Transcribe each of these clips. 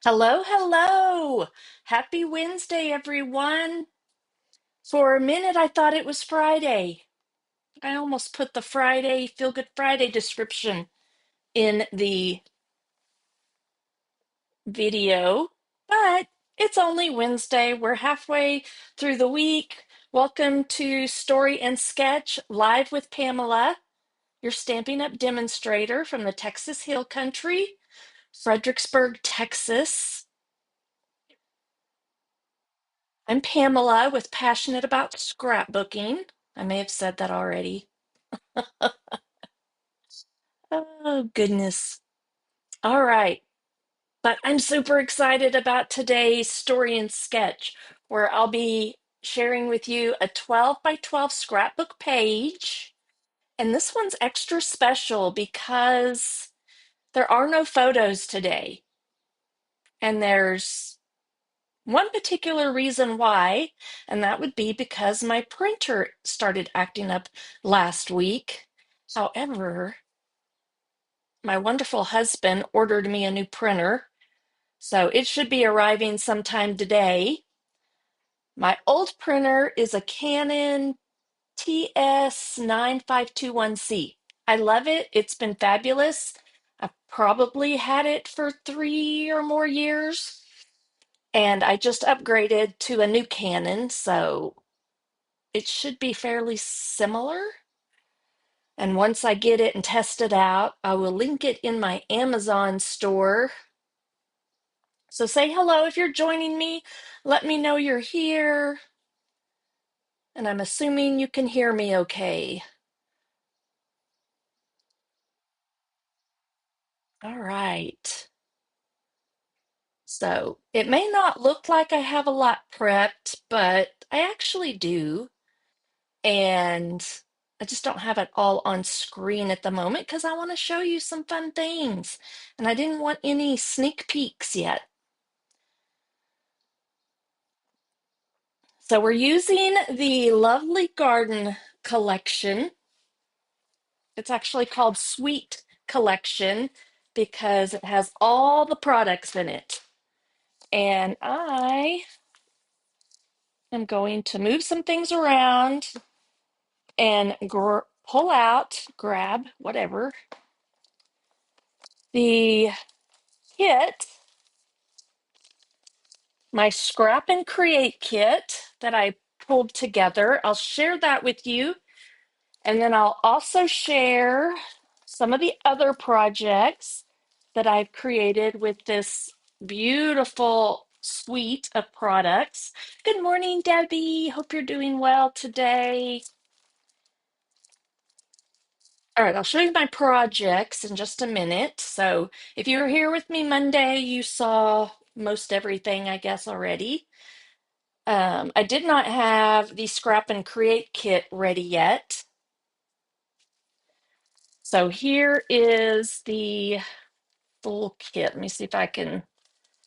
Hello, hello. Happy Wednesday, everyone. For a minute, I thought it was Friday. I almost put the Friday, Feel Good Friday description in the video, but it's only Wednesday. We're halfway through the week. Welcome to Story and Sketch Live with Pamela, your Stampin' Up! Demonstrator from the Texas Hill Country, Fredericksburg, Texas. I'm Pamela with Passionate About Scrapbooking. I may have said that already. Oh, goodness. All right. But I'm super excited about today's story and sketch, where I'll be sharing with you a 12 by 12 scrapbook page. And this one's extra special because there are no photos today. And there's one particular reason why, and that would be because my printer started acting up last week. However, my wonderful husband ordered me a new printer, so it should be arriving sometime today. My old printer is a Canon TS9521C. I love it. It's been fabulous. I've probably had it for 3 or more years, and I just upgraded to a new Canon, so it should be fairly similar. And once I get it and test it out, I will link it in my Amazon store. So say hello if you're joining me. Let me know you're here. And I'm assuming you can hear me okay. All right. So it may not look like I have a lot prepped, but I actually do. And I just don't have it all on screen at the moment because I want to show you some fun things. And I didn't want any sneak peeks yet. So we're using the Lovely Garden collection. It's actually called Sweet Collection because it has all the products in it. And I am going to move some things around and pull out, grab, whatever, the kit, my Scrap and Create kit that I pulled together. I'll share that with you. And then I'll also share some of the other projects that I've created with this beautiful suite of products. Good morning, Debbie. Hope you're doing well today. All right, I'll show you my projects in just a minute. So if you were here with me Monday, you saw most everything, I guess, already. I did not have the Scrap and Create kit ready yet. So here is the full kit. Let me see if I can.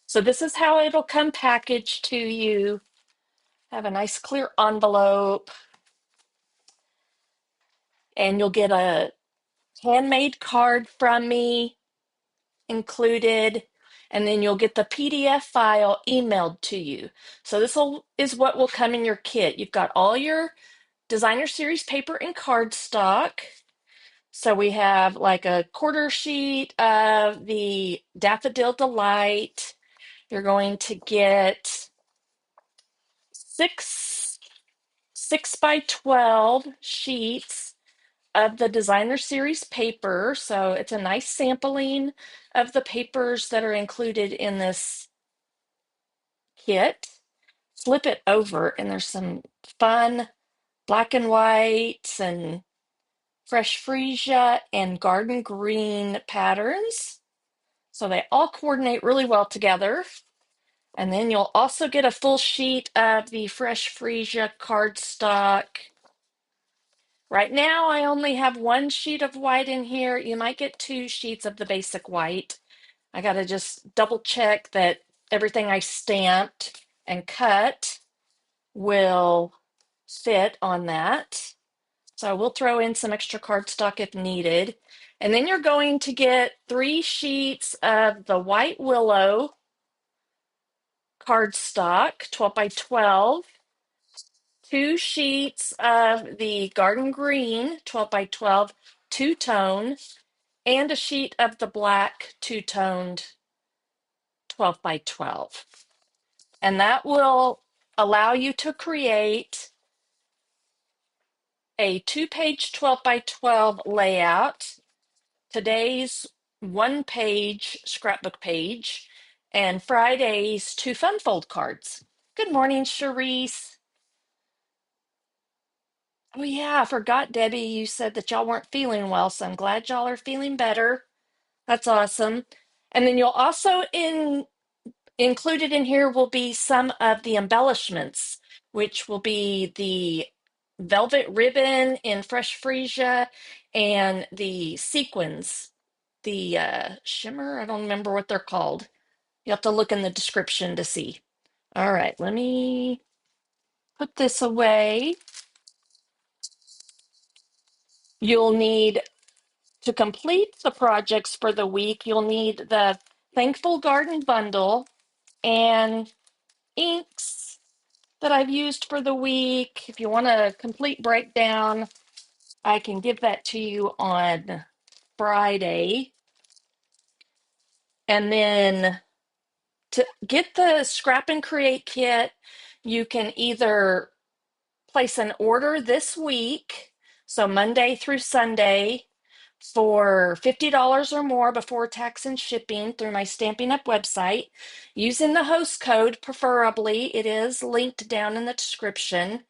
So this is how it'll come packaged to you. Have a nice clear envelope, and you'll get a handmade card from me included, and then you'll get the PDF file emailed to you. So is what will come in your kit. You've got all your designer series paper and cardstock. So we have like a quarter sheet of the Daffodil Delight. You're going to get six by 12 sheets of the designer series paper. So it's a nice sampling of the papers that are included in this kit. Flip it over, and there's some fun black and whites and fresh freesia and garden green patterns. So they all coordinate really well together. And then you'll also get a full sheet of the fresh freesia cardstock. Right now, I only have one sheet of white in here. You might get two sheets of the basic white. I got to just double check that everything I stamped and cut will fit on that. So we'll throw in some extra cardstock if needed. And then you're going to get 3 sheets of the white willow cardstock, 12 by 12, 2 sheets of the garden green, 12 by 12, two-tone, and a sheet of the black two-toned 12 by 12. And that will allow you to create a 2-page 12 by 12 layout, today's 1-page scrapbook page, and Friday's 2 fun fold cards. Good morning, Charisse. Oh yeah, I forgot, Debbie, you said that y'all weren't feeling well, so I'm glad y'all are feeling better. That's awesome. And then you'll also included in here will be some of the embellishments, which will be the velvet ribbon in fresh freesia and the sequins, the shimmer. I don't remember what they're called. You have to look in the description to see. All right, let me put this away. You'll need to complete the projects for the week. You'll need the Thankful Garden bundle and inks that I've used for the week. If you want a complete breakdown, I can give that to you on Friday. And then to get the Scrap and Create kit, you can either place an order this week, so Monday through Sunday, for $50 or more before tax and shipping through my Stampin' Up website, using the host code, preferably. It is linked down in the description.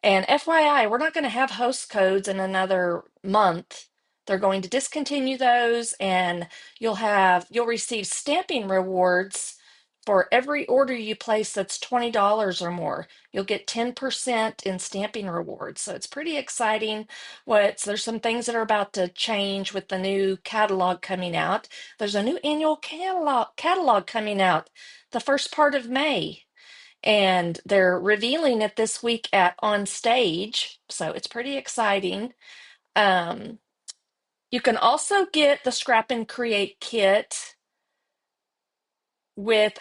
And FYI, we're not going to have host codes in another month. They're going to discontinue those, and you'll receive stamping rewards for every order you place that's $20 or more. You'll get 10% in stamping rewards. So it's pretty exciting. There's some things that are about to change with the new catalog coming out. There's a new annual catalog coming out the first part of May. And they're revealing it this week at On Stage, so it's pretty exciting. Um, you can also get the Scrap and Create kit with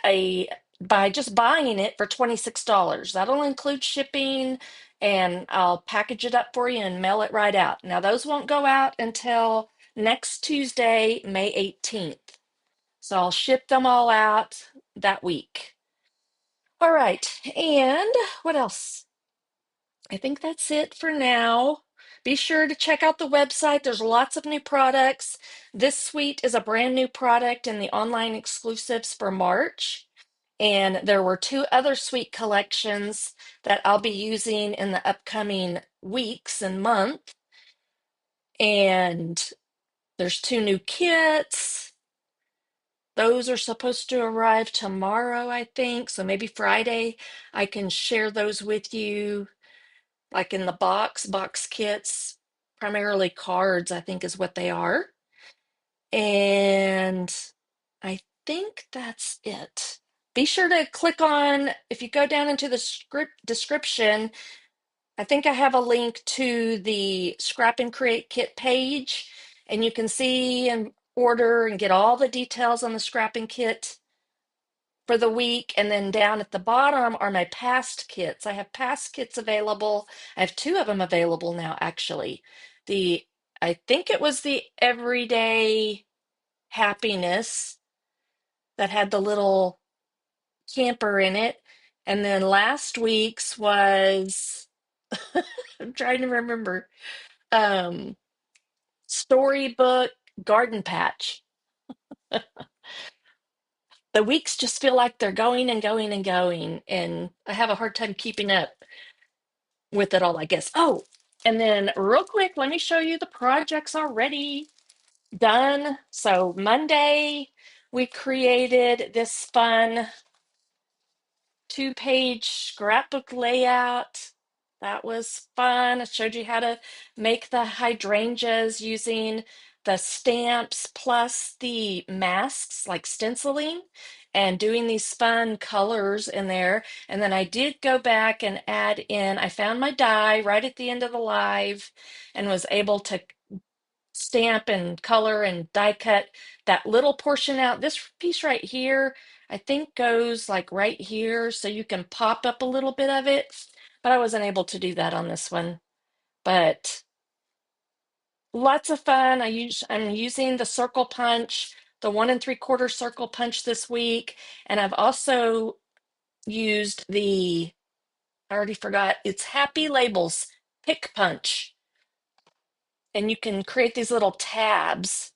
by just buying it for $26. That'll include shipping, and I'll package it up for you and mail it right out. Now, those won't go out until next Tuesday, May 18th. So I'll ship them all out that week. All right, and what else? I think that's it for now. Be sure to check out the website. There's lots of new products. This suite is a brand new product in the online exclusives for March. And there were 2 other suite collections that I'll be using in the upcoming weeks and month. And there's 2 new kits. Those are supposed to arrive tomorrow, I think. So maybe Friday I can share those with you. Like in the box kits, primarily cards, I think is what they are. And I think that's it. Be sure to click on, if you go down into the script description, I think I have a link to the Scrap and Create kit page, and you can see and order and get all the details on the scrapping kit for the week. And then down at the bottom are my past kits. I have past kits available. I have 2 of them available now, actually. I think it was the Everyday Happiness that had the little camper in it. And then last week's was, I'm trying to remember, um, Storybook Garden Patch. The weeks just feel like they're going and going and going, and I have a hard time keeping up with it all, I guess. Oh, and then real quick, let me show you the projects already done. So Monday, we created this fun 2-page scrapbook layout. That was fun. I showed you how to make the hydrangeas using the stamps plus the masks, like stenciling, and doing these fun colors in there. And then I did go back and add in, I found my die right at the end of the live and was able to stamp and color and die cut that little portion out. This piece right here, I think goes like right here, so you can pop up a little bit of it, but I wasn't able to do that on this one. But lots of fun. I'm using the circle punch, the 1 3/4 circle punch this week, and I've also used the, I already forgot, it's Happy Labels pick punch, and you can create these little tabs.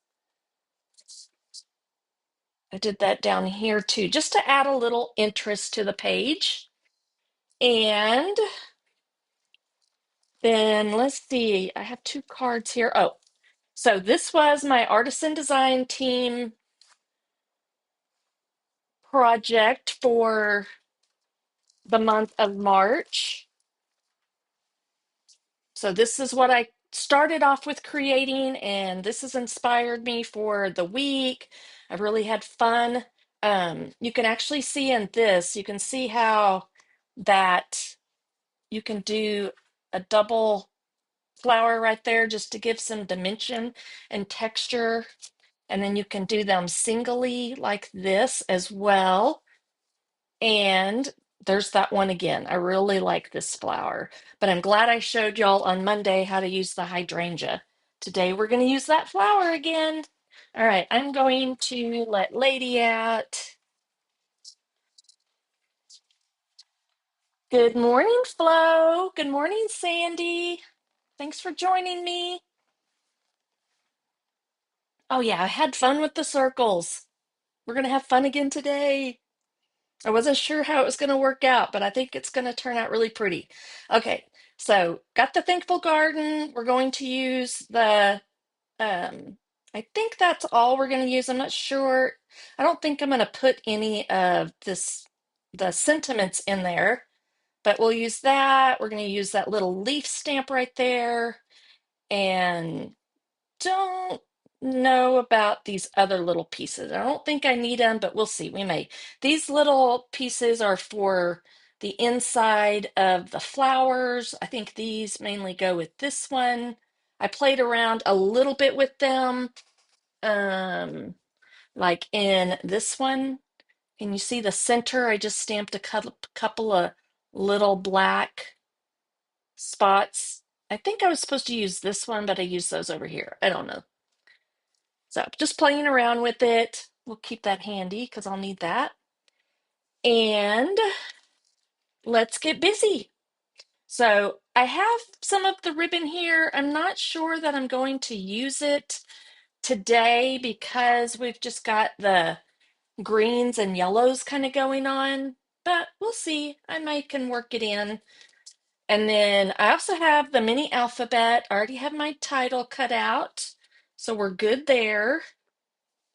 I did that down here too, just to add a little interest to the page. And then let's see, I have 2 cards here. Oh, so this was my artisan design team project for the month of March. So this is what I started off with creating, and this has inspired me for the week. I've really had fun. You can actually see in this, you can see how that you can do a double flower right there just to give some dimension and texture. And then you can do them singly like this as well. And there's that one again. I really like this flower, but I'm glad I showed y'all on Monday how to use the hydrangea. Today we're going to use that flower again. All right, I'm going to let Lady out. Good morning, Flo. Good morning, Sandy. Thanks for joining me. Oh, yeah, I had fun with the circles. We're going to have fun again today. I wasn't sure how it was going to work out, but I think it's going to turn out really pretty. Okay, so got the Thankful Garden. We're going to use the, I think that's all we're going to use. I'm not sure. I don't think I'm going to put any of this, the sentiments in there, but we'll use that. We're going to use that little leaf stamp right there. And don't know about these other little pieces. I don't think I need them, but we'll see. We may. These little pieces are for the inside of the flowers. I think these mainly go with this one. I played around a little bit with them, um, like in this one. Can you see the center? I just stamped a couple of little black spots. I think I was supposed to use this one, but I used those over here. I don't know. So just playing around with it. We'll keep that handy because I'll need that. And let's get busy. So I have some of the ribbon here. I'm not sure that I'm going to use it today because we've just got the greens and yellows kind of going on, but we'll see. I might can work it in. And then I also have the mini alphabet. I already have my title cut out, so we're good there.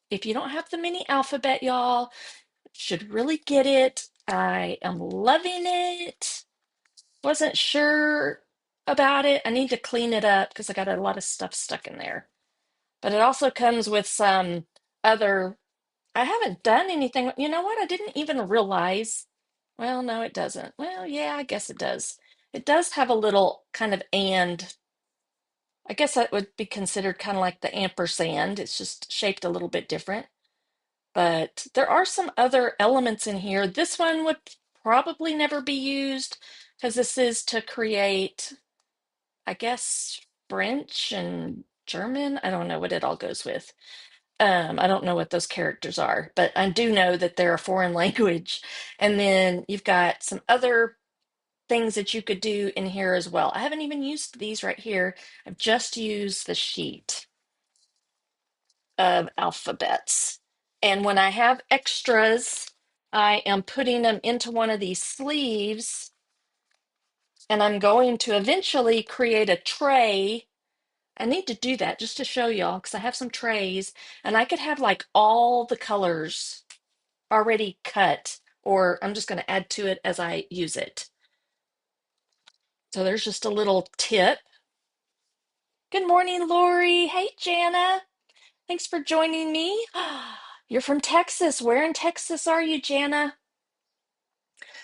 If you don't have the mini alphabet, y'all should really get it. I am loving it. Wasn't sure about it. I need to clean it up because I got a lot of stuff stuck in there. But it also comes with some other, I haven't done anything. You know what? I didn't even realize. Well, no, it doesn't. Well, yeah, I guess it does. It does have a little kind of and. I guess that would be considered kind of like the ampersand. It's just shaped a little bit different. But there are some other elements in here. This one would probably never be used because this is to create, I guess, French and German. I don't know what it all goes with. I don't know what those characters are, but I do know that they're a foreign language. And then you've got some other things that you could do in here as well. I haven't even used these right here. I've just used the sheet of alphabets. And when I have extras, I am putting them into one of these sleeves, and I'm going to eventually create a tray. I need to do that just to show y'all because I have some trays, and I could have like all the colors already cut, or I'm just going to add to it as I use it. So there's just a little tip. Good morning, Lori. Hey, Jana. Thanks for joining me. You're from Texas. Where in Texas are you, Jana?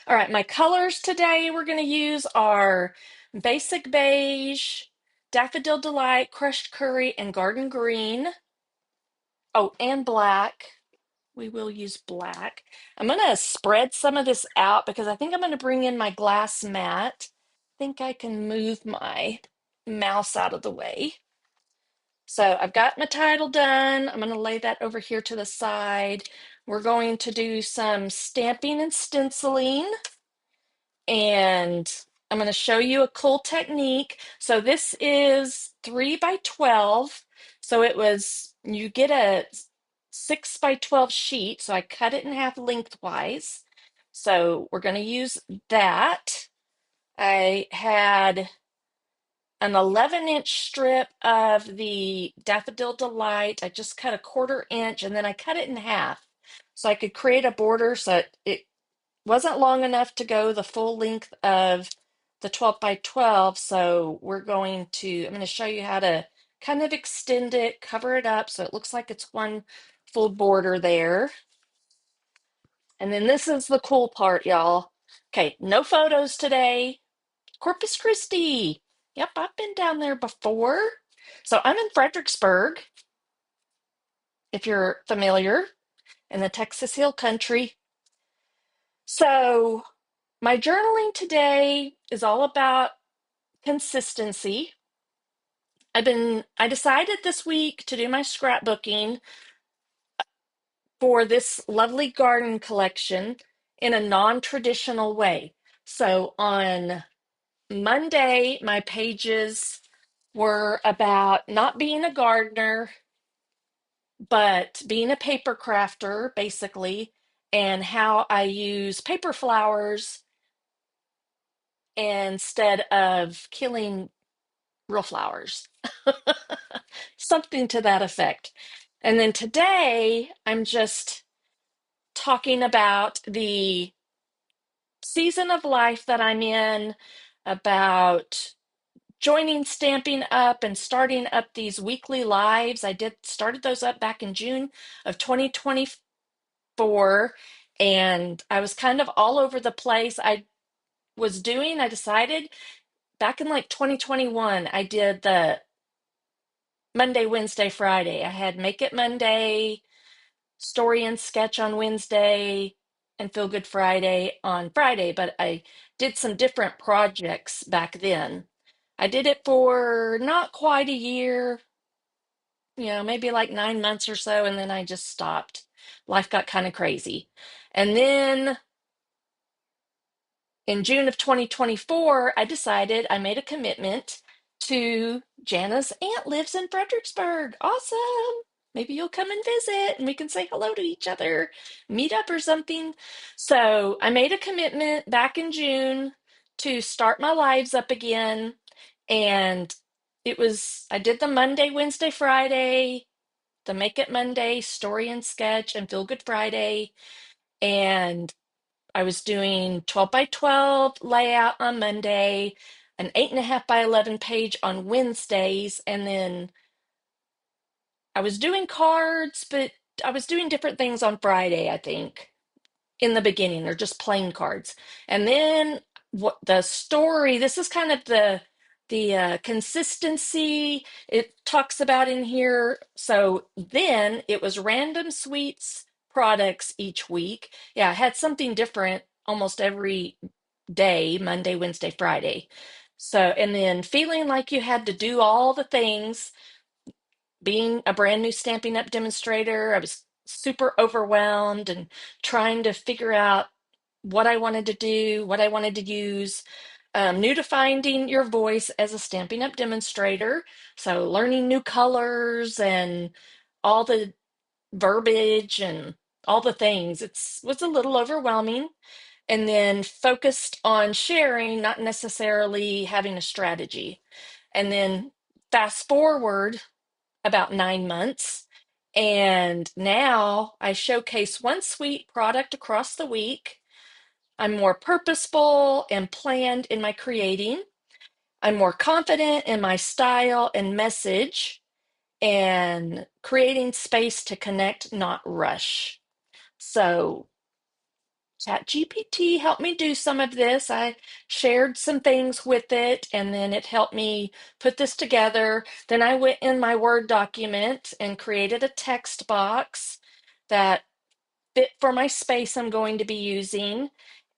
All right, my colors today we're going to use are basic beige, Daffodil Delight, Crushed Curry, and Garden Green. Oh, and black. We will use black. I'm going to spread some of this out because I think I'm going to bring in my glass mat. I think I can move my mouse out of the way. So I've got my title done. I'm going to lay that over here to the side. We're going to do some stamping and stenciling, and I'm going to show you a cool technique. So this is 3x12. So you get a 6x12 sheet. So I cut it in half lengthwise. So we're going to use that. I had an 11-inch strip of the Daffodil Delight. I just cut a 1/4 inch and then I cut it in half so I could create a border so it wasn't long enough to go the full length of the 12x12. So I'm going to show you how to kind of extend it, cover it up so it looks like it's one full border there. And then this is the cool part, y'all. Okay, no photos today. Corpus Christi. Yep, I've been down there before. So I'm in Fredericksburg, if you're familiar, in the Texas Hill Country. So my journaling today is all about consistency. I decided this week to do my scrapbooking for this lovely garden collection in a non-traditional way. So on Monday, my pages were about not being a gardener, but being a paper crafter, basically, and how I use paper flowers instead of killing real flowers. Something to that effect. And then today, I'm just talking about the season of life that I'm in, about joining Stampin' Up and starting up these weekly lives. Started those up back in June of 2024, and I was kind of all over the place. I decided back in like 2021, I did the Monday, Wednesday, Friday. I had Make It Monday, Story and Sketch on Wednesday, and Feel Good Friday on Friday, but I did some different projects back then. I did it for not quite a year, maybe like 9 months or so, and then I just stopped. Life got kind of crazy. And then in June of 2024, I made a commitment to Jana's aunt lives in Fredericksburg. Awesome. Maybe you'll come and visit and we can say hello to each other, meet up or something. So I made a commitment back in June to start my lives up again. And I did the Monday, Wednesday, Friday, the Make It Monday, Story and Sketch, and Feel Good Friday. And I was doing 12x12 layout on Monday, an 8.5x11 page on Wednesdays, and then I was doing cards, but I was doing different things on Friday, I think, in the beginning, or just plain cards. And then what the story, this is kind of the consistency it talks about in here. So then it was random sweets products each week. Yeah, I had something different almost every day, Monday, Wednesday, Friday. So, and then feeling like you had to do all the things, being a brand new Stampin' Up demonstrator, I was super overwhelmed and trying to figure out what I wanted to do, what I wanted to use. New to finding your voice as a Stampin' Up demonstrator. So learning new colors and all the verbiage and all the things. Was a little overwhelming. And then focused on sharing, not necessarily having a strategy. And then fast forward about 9 months. And now I showcase one sweet product across the week. I'm more purposeful and planned in my creating. I'm more confident in my style and message and creating space to connect, not rush. So ChatGPT helped me do some of this. I shared some things with it, and then it helped me put this together. Then I went in my Word document and created a text box that fit for my space I'm going to be using.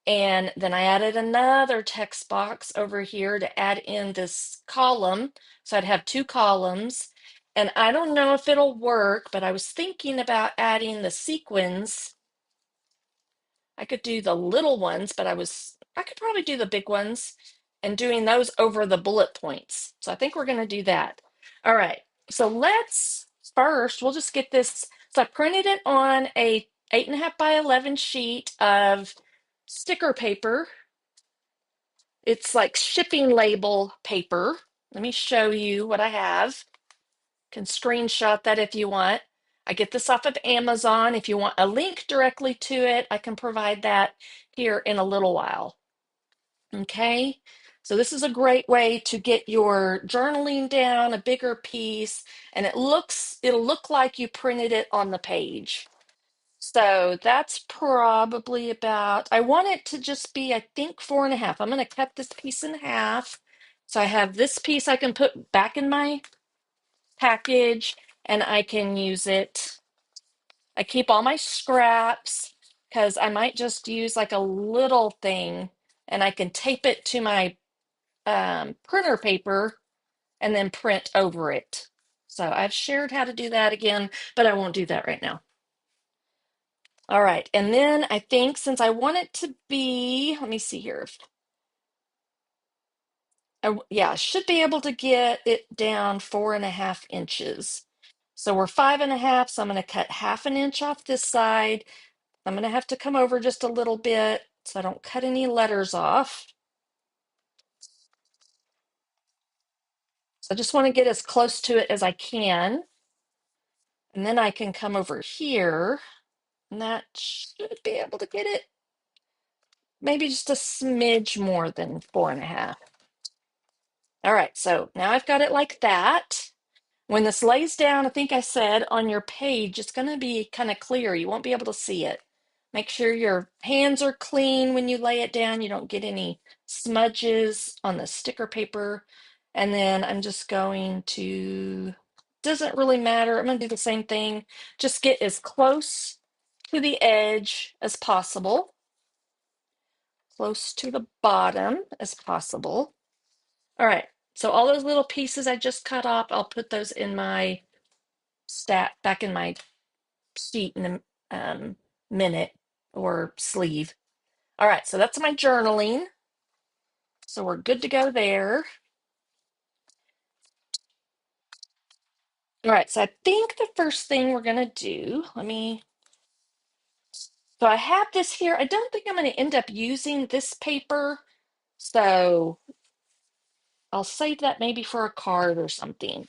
And then I added another text box over here to add in this column. So I'd have two columns. And I don't know if it'll work, but I was thinking about adding the sequins. I could do the little ones, but I could probably do the big ones and doing those over the bullet points. So I think we're going to do that. All right. So let's first, we'll just get this. So I printed it on a 8.5 by 11 sheet of sticker paper. It's like shipping label paper. Let me show you what I have. Can screenshot that if you want. I get this off of Amazon. If you want a link directly to it, I can provide that here in a little while. Okay, so this is a great way to get your journaling down, a bigger piece, and it'll look like you printed it on the page. So that's probably about, I want it to just be, I think, 4.5. I'm going to cut this piece in half. So I have this piece I can put back in my package and I can use it. I keep all my scraps because I might just use like a little thing and I can tape it to my printer paper and then print over it. So I've shared how to do that again, but I won't do that right now. All right, and then I think since I want it to be, let me see here. Yeah, I should be able to get it down 4.5 inches. So we're 5.5, so I'm going to cut 1/2 inch off this side. I'm going to have to come over just a little bit so I don't cut any letters off. So I just want to get as close to it as I can. And then I can come over here, and that should be able to get it maybe just a smidge more than 4.5. All right, so now I've got it like that. When this lays down, I think I said on your page, it's going to be kind of clear. You won't be able to see it. Make sure your hands are clean when you lay it down. You don't get any smudges on the sticker paper. And then I'm just going to, doesn't really matter. I'm going to do the same thing. Just get as close to the edge as possible, close to the bottom as possible. All right. So all those little pieces I just cut off, I'll put those in my stat back in my sheet in a minute or sleeve. All right, so that's my journaling. So we're good to go there. All right, so I think the first thing we're gonna do, so I have this here. I don't think I'm gonna end up using this paper, so I'll save that maybe for a card or something.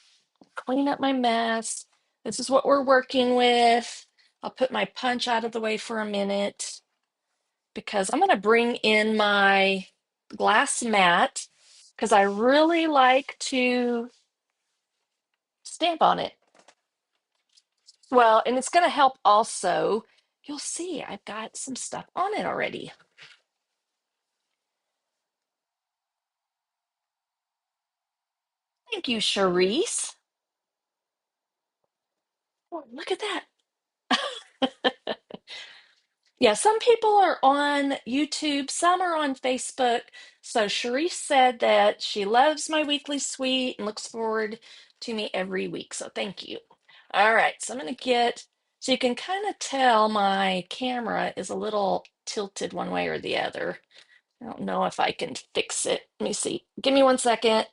Clean up my mess. This is what we're working with. I'll put my punch out of the way for a minute because I'm going to bring in my glass mat because I really like to stamp on it. Well, and it's going to help also. You'll see I've got some stuff on it already. Thank you, Charisse. Oh, look at that. Yeah, some people are on YouTube, some are on Facebook. So Sharice said that she loves my weekly suite and looks forward to me every week. So thank you. All right, so I'm going to get, so you can kind of tell my camera is a little tilted one way or the other. I don't know if I can fix it. Let me see. Give me 1 second.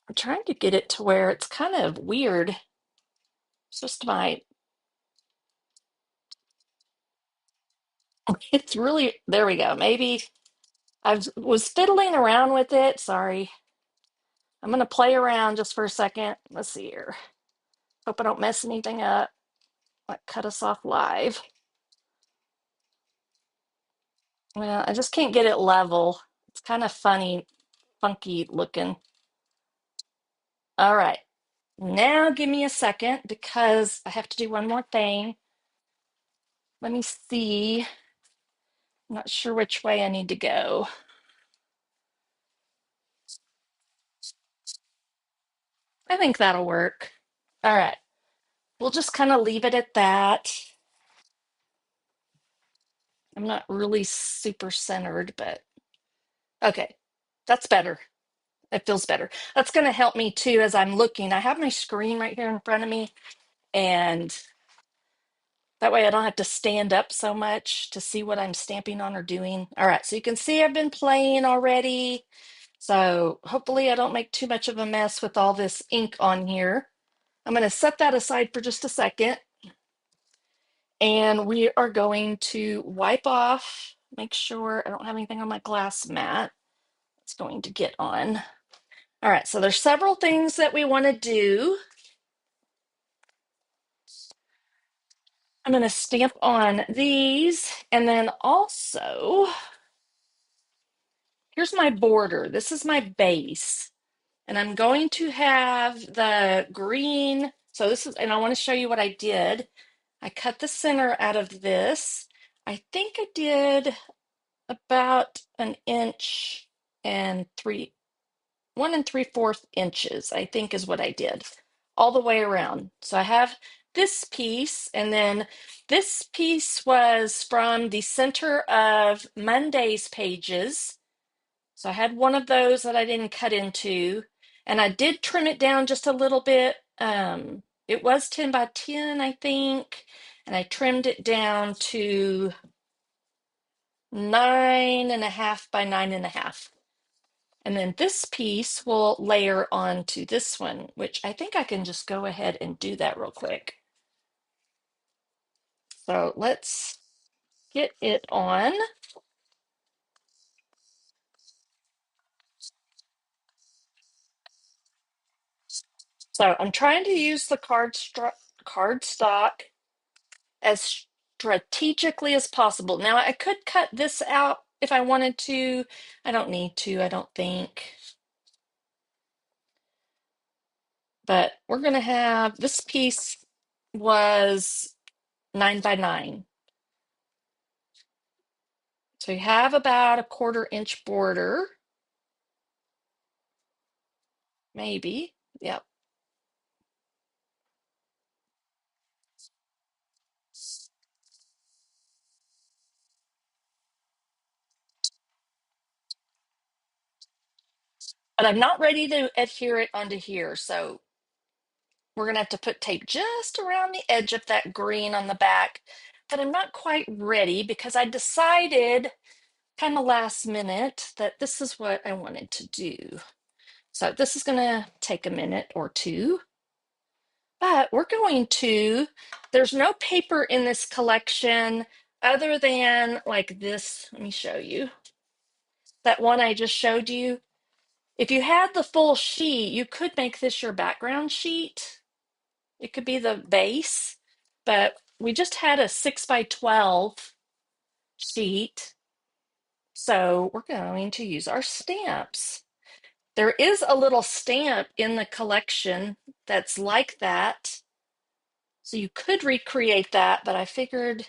I'm trying to get it to where it's kind of weird. It's just my, it's really, there we go. Maybe I was fiddling around with it. Sorry. I'm going to play around just for a second. Let's see here. Hope I don't mess anything up. Like cut us off live. Well, I just can't get it level. It's kind of funny, funky looking. All right. Now give me a second because I have to do one more thing. Let me see. I'm not sure which way I need to go. I think that'll work. All right. We'll just kind of leave it at that. I'm not really super centered, but okay. That's better. It feels better. That's going to help me too as I'm looking. I have my screen right here in front of me, and that way I don't have to stand up so much to see what I'm stamping on or doing. All right, so you can see I've been playing already. So hopefully I don't make too much of a mess with all this ink on here. I'm going to set that aside for just a second. And we are going to wipe off, make sure I don't have anything on my glass mat. It's going to get on. All right, so there's several things that we want to do. I'm going to stamp on these, and then also, here's my border. This is my base, and I'm going to have the green. So this is, and I want to show you what I did. I cut the center out of this. I think I did about an inch and 1 3/4 inches, I think is what I did all the way around. So I have this piece, and then this piece was from the center of Monday's pages. So I had one of those that I didn't cut into, and I did trim it down just a little bit. It was 10 by 10, I think, and I trimmed it down to 9.5 by 9.5. And then this piece will layer onto this one, which I think I can just go ahead and do that real quick. So let's get it on. So I'm trying to use the cardstock as strategically as possible. Now I could cut this out if I wanted to. I don't need to, I don't think. But we're gonna have this piece was 9 by 9. So you have about a 1/4 inch border, maybe. Yep. But I'm not ready to adhere it onto here. So we're going to have to put tape just around the edge of that green on the back. But I'm not quite ready because I decided kind of last minute that this is what I wanted to do. So this is going to take a minute or two. But we're going to, there's no paper in this collection other than like this. Let me show you. That one I just showed you. If you had the full sheet, you could make this your background sheet. It could be the base, but we just had a 6 by 12 sheet. So we're going to use our stamps. There is a little stamp in the collection that's like that. So you could recreate that, but I figured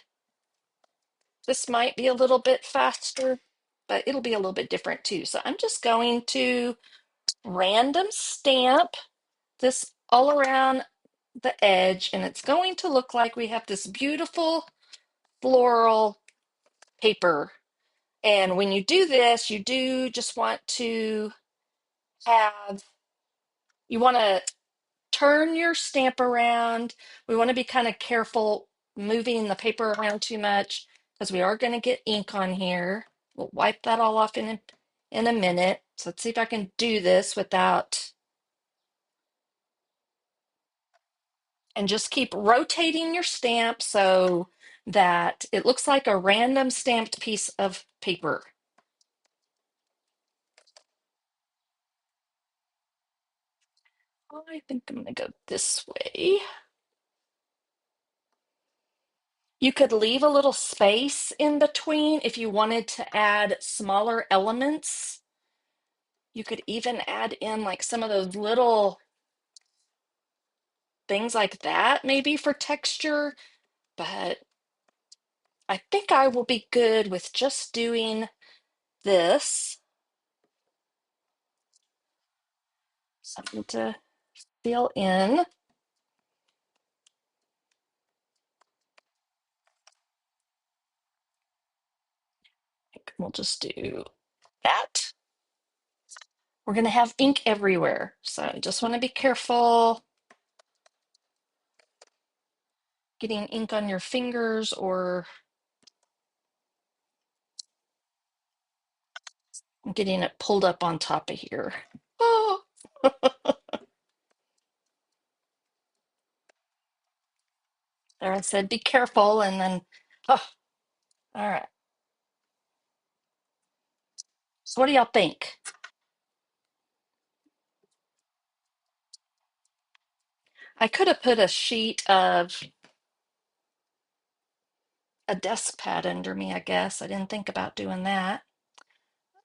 this might be a little bit faster, but it'll be a little bit different too. So I'm just going to random stamp this all around the edge, and it's going to look like we have this beautiful floral paper. And when you do this, you do just want to have, you want to turn your stamp around. We want to be kind of careful moving the paper around too much because we are going to get ink on here. We'll wipe that all off in a minute. So let's see if I can do this without, and just keep rotating your stamp so that it looks like a random stamped piece of paper. I think I'm going to go this way. You could leave a little space in between if you wanted to add smaller elements. You could even add in like some of those little things like that, maybe for texture, but I think I will be good with just doing this. Something to fill in. We'll just do that. We're going to have ink everywhere, so I just want to be careful getting ink on your fingers or getting it pulled up on top of here. Oh, there I said be careful, and then, oh, all right. So what do y'all think? I could have put a sheet of a desk pad under me, I guess. I didn't think about doing that.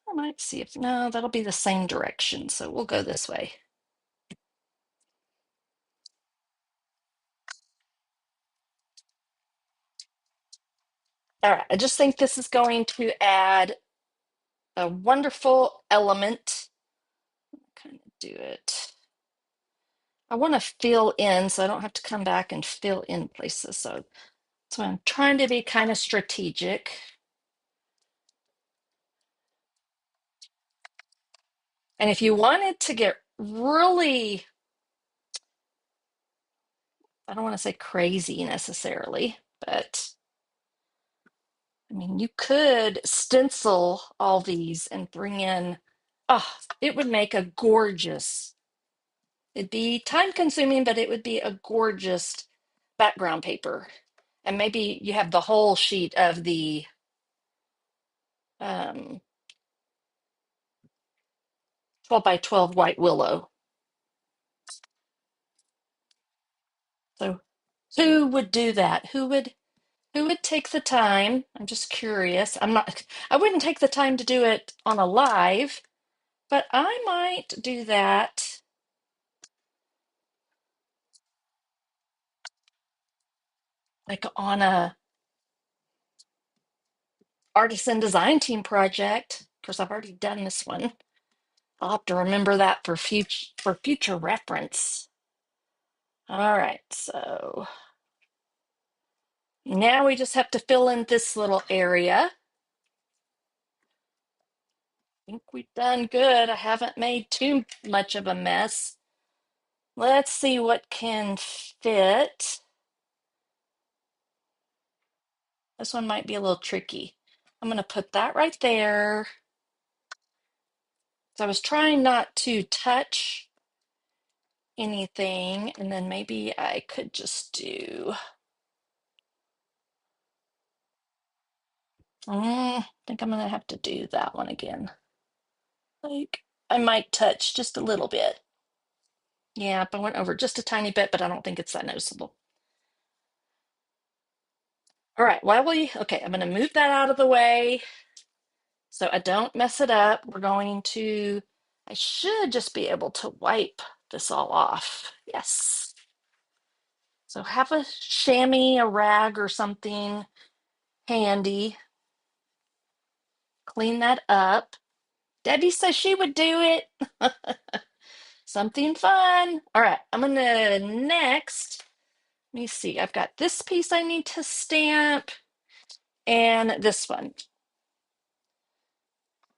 I might see if, no, that'll be the same direction, so we'll go this way. All right, I just think this is going to add a wonderful element. Kind of do it. I want to fill in so I don't have to come back and fill in places. So I'm trying to be kind of strategic. And if you wanted to get really, I don't want to say crazy necessarily, but I mean, you could stencil all these and bring in, oh, it would make a gorgeous, it'd be time consuming, but it would be a gorgeous background paper. And maybe you have the whole sheet of the um, 12 by 12 white willow. So who would do that? Who would take the time? I'm just curious. I wouldn't take the time to do it on a live, but I might do that like on a artisan design team project. Of course, I've already done this one. I'll have to remember that for future reference. All right, so now we just have to fill in this little area. I think we've done good. I haven't made too much of a mess. Let's see what can fit. This one might be a little tricky. I'm going to put that right there. So I was trying not to touch anything, and then maybe I could just do. I think I'm going to have to do that one again. Like I might touch just a little bit. Yeah, I went over just a tiny bit, but I don't think it's that noticeable. All right, okay, I'm going to move that out of the way so I don't mess it up. I should just be able to wipe this all off. Yes. So have a chamois, a rag or something handy. Clean that up. Debbie says she would do it. Something fun. All right, I'm gonna next. Let me see. I've got this piece I need to stamp and this one.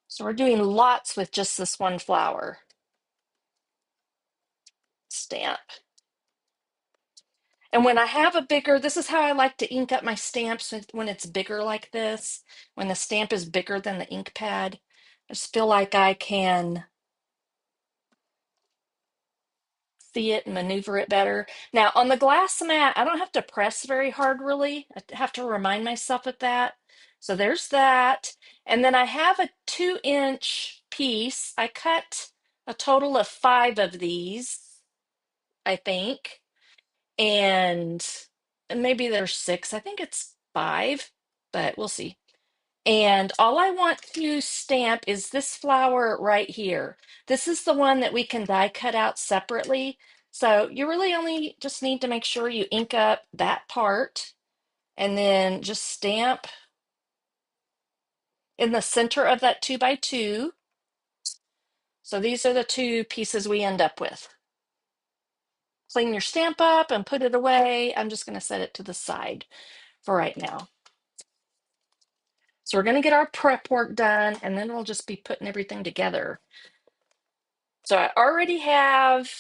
So we're doing lots with just this one flower. Stamp. And when I have this is how I like to ink up my stamps when it's bigger like this. When the stamp is bigger than the ink pad, I just feel like I can see it and maneuver it better. Now, on the glass mat, I don't have to press very hard, really. I have to remind myself of that. So there's that. And then I have a 2-inch piece. I cut a total of 5 of these, I think. And maybe there's 6. I think it's 5, but we'll see. And all I want to stamp is this flower right here. This is the one that we can die cut out separately. So you really only just need to make sure you ink up that part and then just stamp in the center of that 2x2. So these are the two pieces we end up with. Clean your stamp up and put it away. I'm just going to set it to the side for right now. So we're going to get our prep work done, and then we'll just be putting everything together. So I already have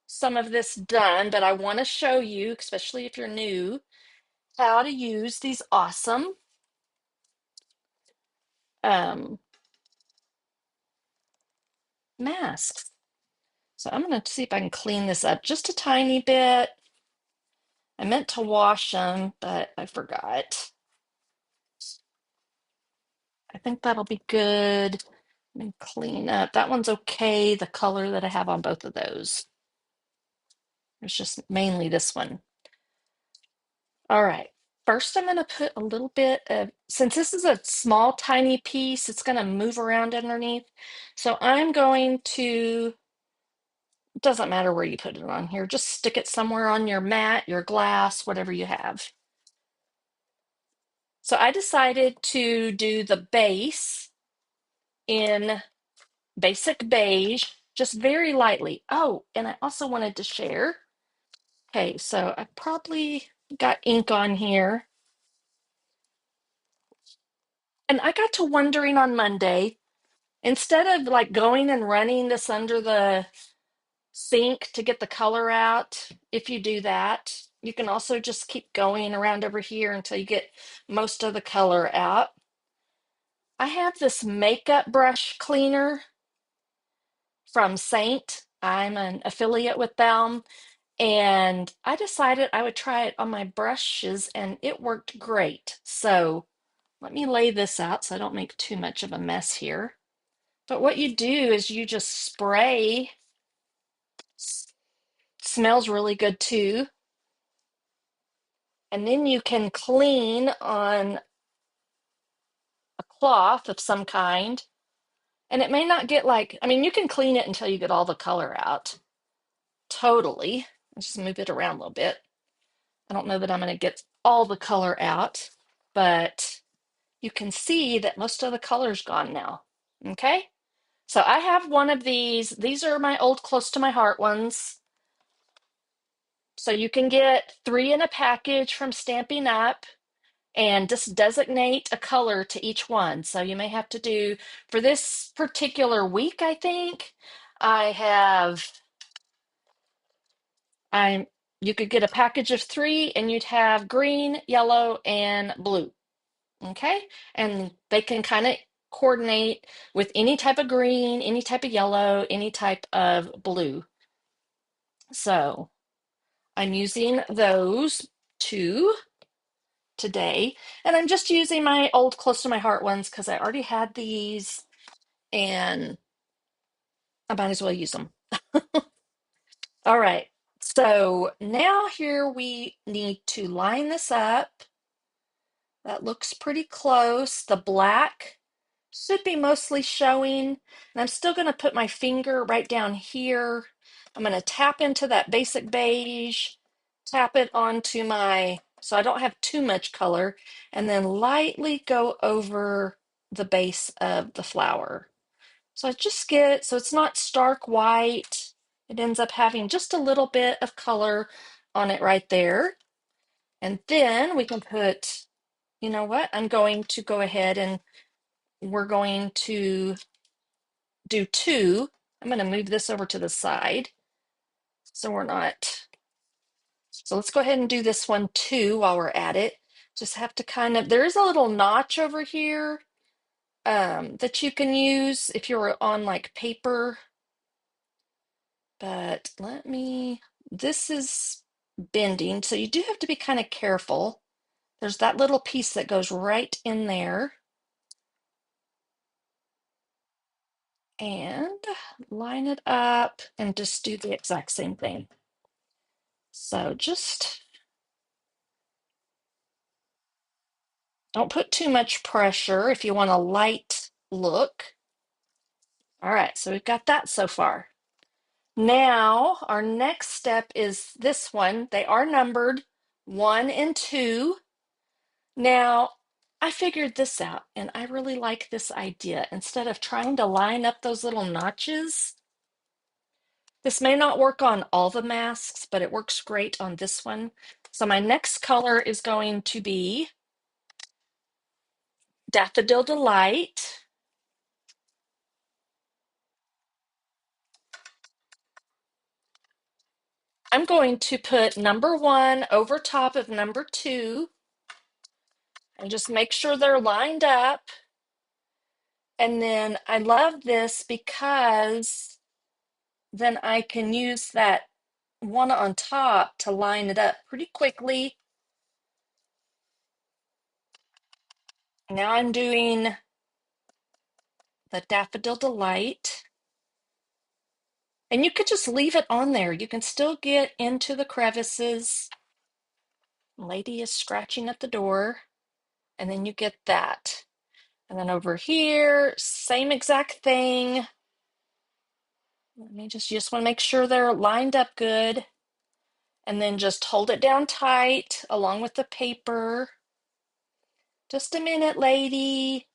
some of this done, but I want to show you, especially if you're new, how to use these awesome masks. So I'm going to see if I can clean this up just a tiny bit. I meant to wash them, but I forgot. I think that'll be good. And clean up. That one's okay, the color that I have on both of those. It's just mainly this one. All right. First, I'm going to put a little bit of, since this is a small, tiny piece, it's going to move around underneath. So I'm going to, it doesn't matter where you put it on here, just stick it somewhere on your mat, your glass, whatever you have. So I decided to do the base in basic beige, just very lightly. Oh, and I also wanted to share. Okay, so I probably got ink on here. And I got to wondering on Monday, instead of like going and running this under the sink to get the color out, if you do that, you can also just keep going around over here until you get most of the color out. I have this makeup brush cleaner from Saint. I'm an affiliate with them, and I decided I would try it on my brushes, and it worked great. So let me lay this out so I don't make too much of a mess here. But what you do is you just spray. Smells really good too. And then you can clean on a cloth of some kind. And it may not get like, I mean, you can clean it until you get all the color out. Totally. Let's just move it around a little bit. I don't know that I'm going to get all the color out, but you can see that most of the color's gone now. Okay? So I have one of these. These are my old close to my heart ones. So you can get 3 in a package from Stampin' Up, and just designate a color to each one. So you may have to do, for this particular week, I think, I have, I'm, you could get a package of 3 and you'd have green, yellow, and blue. Okay? And they can kind of coordinate with any type of green, any type of yellow, any type of blue. So I'm using those 2 today. And I'm just using my old close to my heart ones because I already had these and I might as well use them. All right. So now here we need to line this up. That looks pretty close. The black should be mostly showing. And I'm still going to put my finger right down here. I'm going to tap into that basic beige, tap it onto my, so I don't have too much color, and then lightly go over the base of the flower. So I just get, so it's not stark white. It ends up having just a little bit of color on it right there. And then we can put, you know what? I'm going to go ahead and we're going to do 2. I'm going to move this over to the side so we're not. So let's go ahead and do this one too while we're at it. Just have to kind of, there is a little notch over here that you can use if you're on like paper. But let me, this is bending, so you do have to be kind of careful. There's that little piece that goes right in there. And line it up and just do the exact same thing. So just don't put too much pressure if you want a light look. All right, so we've got that so far. Now, our next step is this one. They are numbered 1 and 2. Now, I figured this out, and I really like this idea. Instead of trying to line up those little notches, this may not work on all the masks, but it works great on this one. So my next color is going to be Daffodil Delight. I'm going to put number 1 over top of number 2 and just make sure they're lined up. And then I love this because then I can use that one on top to line it up pretty quickly. Now I'm doing the Daffodil Delight. And you could just leave it on there. You can still get into the crevices. Lady is scratching at the door. And then you get that. And then over here, same exact thing. Let me just want to make sure they're lined up good. And then just hold it down tight along with the paper. Just a minute, lady.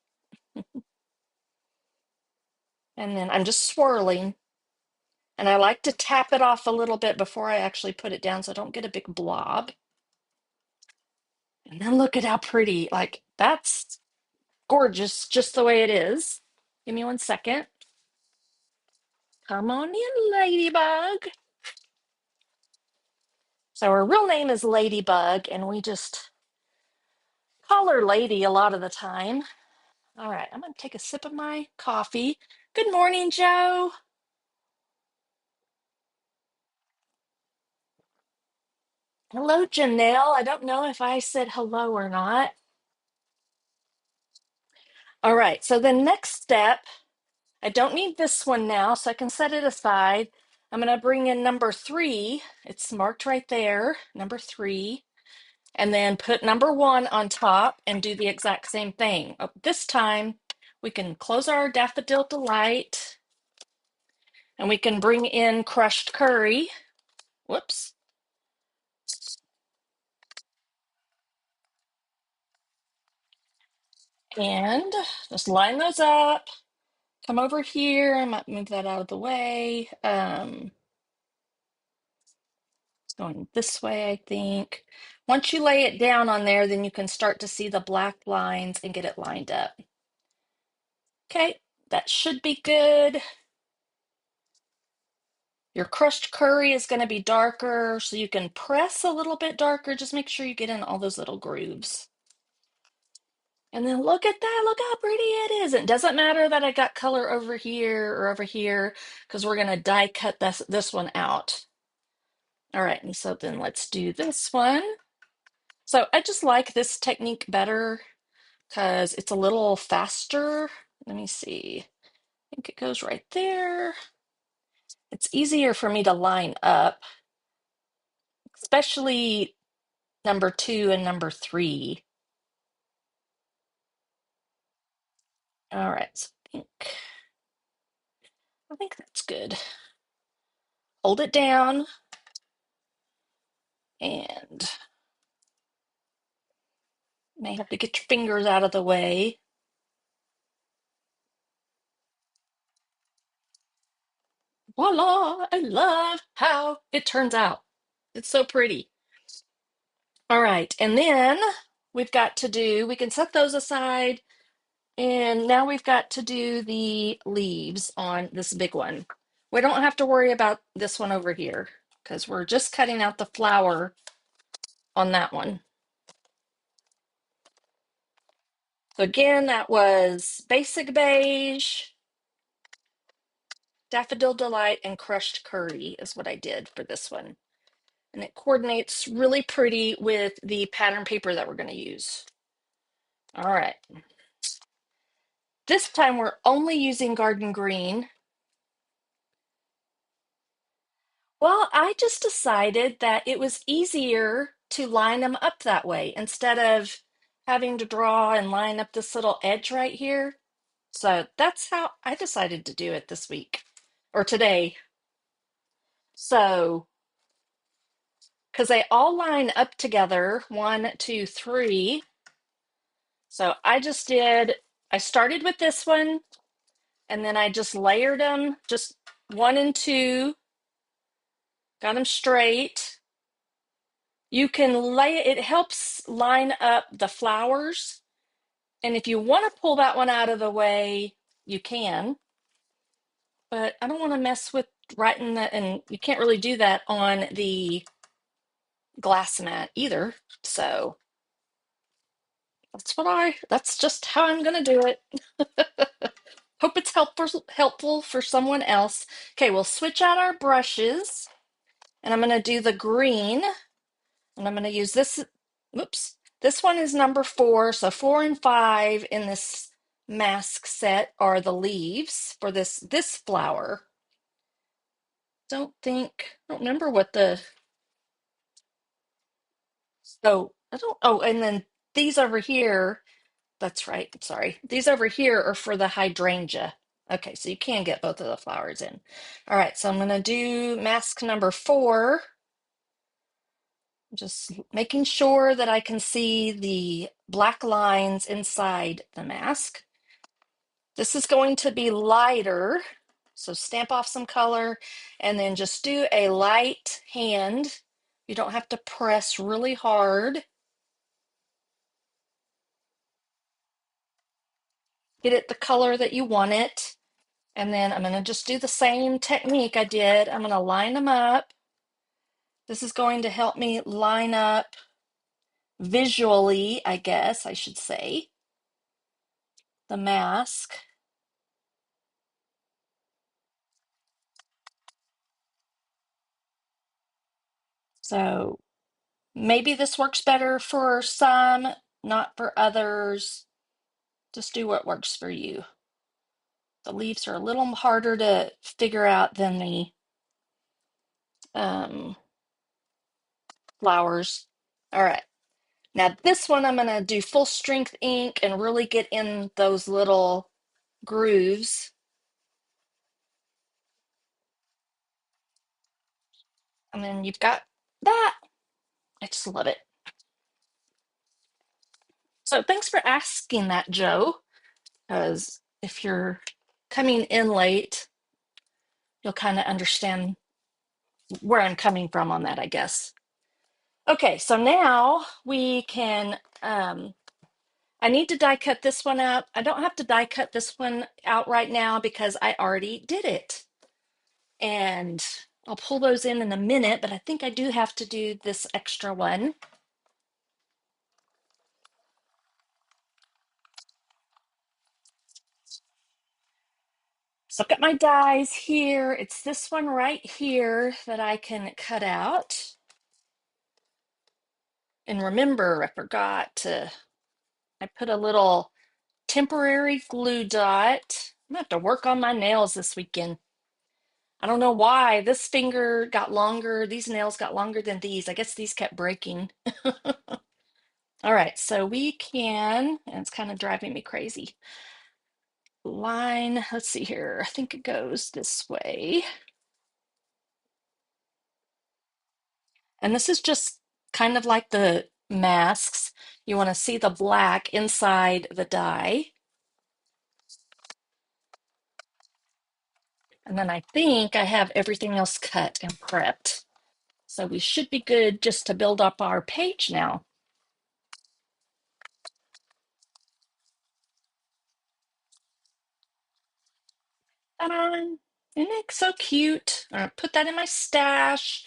And then I'm just swirling. And I like to tap it off a little bit before I actually put it down so I don't get a big blob. And then look at how pretty. Like, that's gorgeous just the way it is. Give me 1 second. Come on in, Ladybug. So her real name is Ladybug, and we just call her Lady a lot of the time. All right, I'm going to take a sip of my coffee. Good morning, Joe. Hello, Janelle. I don't know if I said hello or not. All right, so the next step, I don't need this one now, so I can set it aside. I'm going to bring in number 3. It's marked right there, number 3. And then put number 1 on top and do the exact same thing. This time, we can close our Daffodil Delight and we can bring in crushed curry. Whoops. And just line those up. Come over here. I might move that out of the way. It's going this way, I think. Once you lay it down on there, then you can start to see the black lines and get it lined up. Okay, that should be good. Your crushed curry is going to be darker, so you can press a little bit darker. Just make sure you get in all those little grooves. And then look at that. Look how pretty it is. It doesn't matter that I got color over here or over here because we're going to die cut this one out. All right, and so then let's do this one. So I just like this technique better because it's a little faster. Let me see. I think it goes right there. It's easier for me to line up, especially number 2 and number 3. All right, so I think that's good. Hold it down and may have to get your fingers out of the way. Voila! I love how it turns out. It's so pretty. All right, and then we've got to do, we can set those aside, and now we've got to do the leaves on this big one. We don't have to worry about this one over here because we're just cutting out the flower on that one. So again, that was Basic Beige, Daffodil Delight, and Crushed Curry is what I did for this one. And it coordinates really pretty with the pattern paper that we're going to use. All right. This time we're only using Garden Green. Well, I just decided that it was easier to line them up that way instead of having to draw and line up this little edge right here. So that's how I decided to do it this week or today. So, because they all line up together, 1, 2, 3. So I started with this one and then I just layered them, just 1 and 2, got them straight. You can it helps line up the flowers. And if you want to pull that one out of the way, you can. But I don't want to mess with writing that, and you can't really do that on the glass mat either. So that's just how I'm gonna do it. Hope it's helpful for someone else. Okay, we'll switch out our brushes and I'm gonna do the green and I'm gonna use this. Whoops. This one is number 4. So 4 and 5 in this mask set are the leaves for this flower. I don't remember what the I don't, oh, and then these over here, that's right, sorry. These over here are for the hydrangea. Okay, so you can get both of the flowers in. All right, so I'm gonna do mask number 4. Just making sure that I can see the black lines inside the mask. This is going to be lighter, so stamp off some color and then just do a light hand. You don't have to press really hard. Get it the color that you want it. And then I'm going to just do the same technique I did. I'm going to line them up. This is going to help me line up visually, I guess I should say, the mask. So maybe this works better for some, not for others. Just do what works for you. The leaves are a little harder to figure out than the um, flowers. All right. Now this one I'm going to do full strength ink and really get in those little grooves. And then you've got that. I just love it. So thanks for asking that, Joe, because if you're coming in late, you'll kind of understand where I'm coming from on that, I guess. Okay, so now we can, I need to die cut this one out. I don't have to die cut this one out right now because I already did it. And I'll pull those in a minute, but I think I do have to do this extra one. So I've got my dies here. It's this one right here that I can cut out. And remember, I put a little temporary glue dot. I'm gonna have to work on my nails this weekend. I don't know why this finger got longer. These nails got longer than these. I guess these kept breaking. All right, so we can, and it's kind of driving me crazy. Line, let's see here. I think it goes this way. And this is just kind of like the masks. You want to see the black inside the die. And then I think I have everything else cut and prepped. So we should be good just to build up our page now. Ta-da! Isn't it so cute? All right, put that in my stash.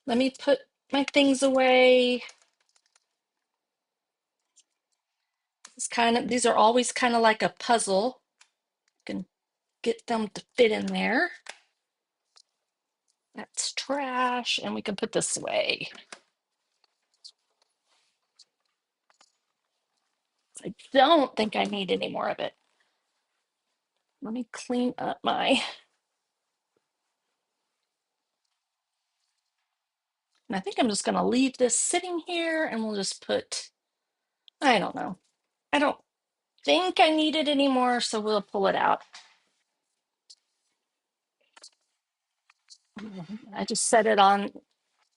Let me put my things away. These are always kind of like a puzzle. You can get them to fit in there. That's trash, and we can put this away. I don't think I need any more of it. Let me clean up and I think I'm just going to leave this sitting here and we'll just I don't know. I don't think I need it anymore, so we'll pull it out. I just set it on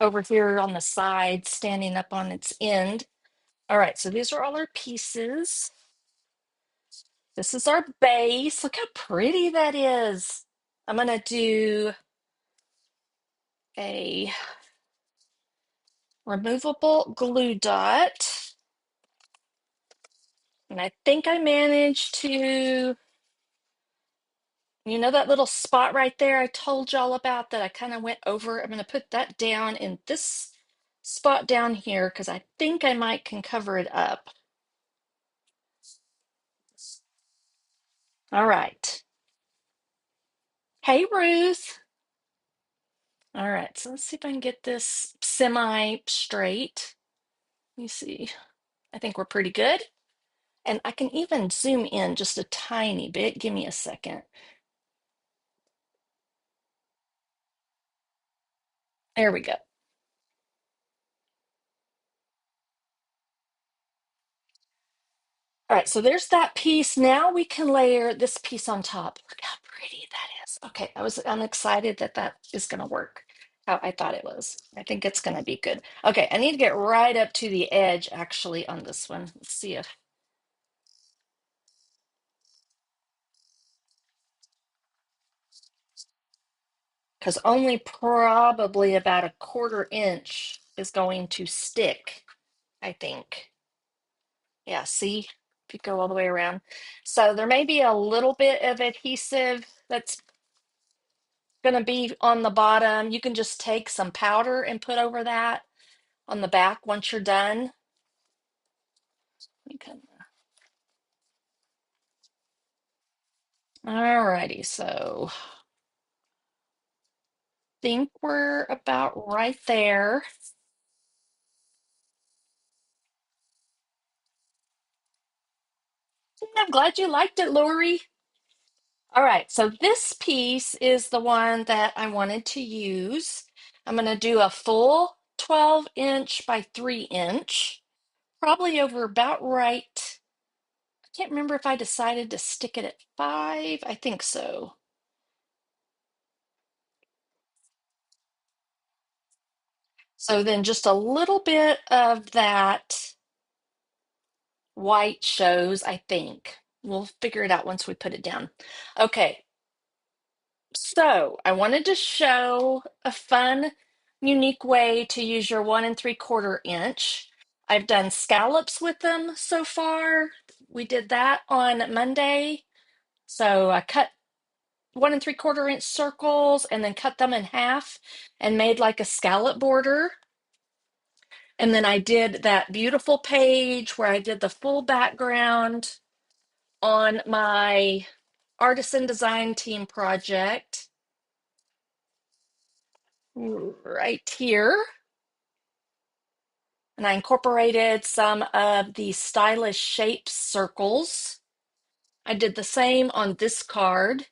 over here on the side, standing up on its end. All right, so these are all our pieces. This is our base. Look how pretty that is. I'm gonna do a removable glue dot. And I think I managed to, you know, that little spot right there I told y'all about that I kind of went over. I'm gonna put that down in this spot down here because I think I might can cover it up. All right. Hey, Ruth. All right, so let's see if I can get this semi straight. Let me see. I think we're pretty good. And I can even zoom in just a tiny bit. Give me a second. There we go. All right, so there's that piece. Now we can layer this piece on top. Look how pretty that is. Okay, I'm excited that that is going to work how I thought it was. I think it's going to be good. Okay, I need to get right up to the edge actually on this one. Let's see if because only probably about a 1/4 inch is going to stick, I think. Yeah, see, if you go all the way around. So there may be a little bit of adhesive that's going to be on the bottom. You can just take some powder and put over that on the back once you're done. You can, all righty, so think we're about right there. I'm glad you liked it, Lori. All right, so this piece is the one that I wanted to use. I'm going to do a full 12-inch by 3-inch, probably over about right. I can't remember if I decided to stick it at 5. I think so. So then just a little bit of that white shows, I think. We'll figure it out once we put it down. Okay, so I wanted to show a fun, unique way to use your 1 3/4 inch. I've done scallops with them so far. We did that on Monday. So I cut 1 3/4 inch circles and then cut them in half and made like a scallop border. And then I did that beautiful page where I did the full background on my artisan design team project right here. And I incorporated some of the stylish shapes circles. I did the same on this card.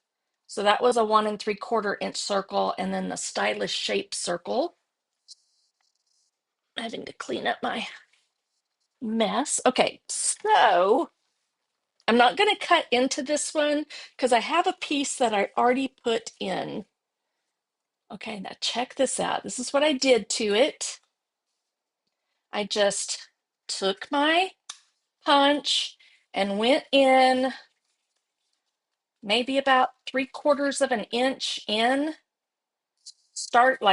So that was a 1 3/4 inch circle and then the stylish shape circle. Having to clean up my mess. Okay, so I'm not going to cut into this one because I have a piece that I already put in. Okay, now check this out. This is what I did to it. I just took my punch and went in maybe about 3/4 of an inch in.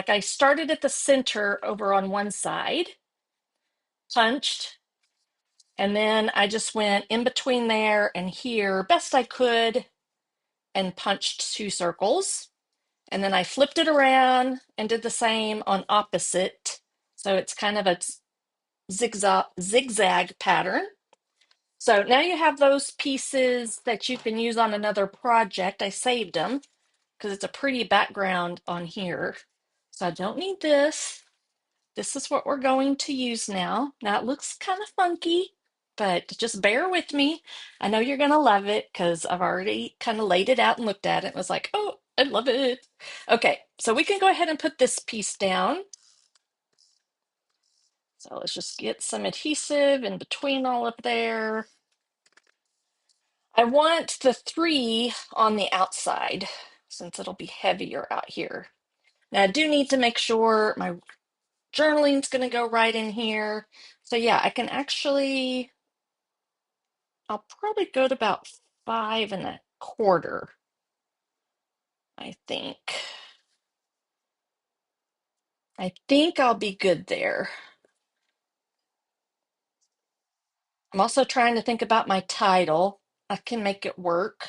I started at the center over on one side, punched, and then I just went in between there and here best I could and punched 2 circles. And then I flipped it around and did the same on opposite. So it's kind of a zigzag pattern. So now you have those pieces that you can use on another project. I saved them because it's a pretty background on here. So I don't need this. This is what we're going to use now. Now it looks kind of funky, but just bear with me. I know you're going to love it because I've already kind of laid it out and looked at it and was like, oh, I love it. Okay, so we can go ahead and put this piece down. So let's just get some adhesive in between all of there. I want the 3 on the outside since it'll be heavier out here. Now I do need to make sure my journaling's going to go right in here. So yeah, I can actually, I'll probably go to about 5 1/4, I think. I think I'll be good there. I'm also trying to think about my title. I can make it work.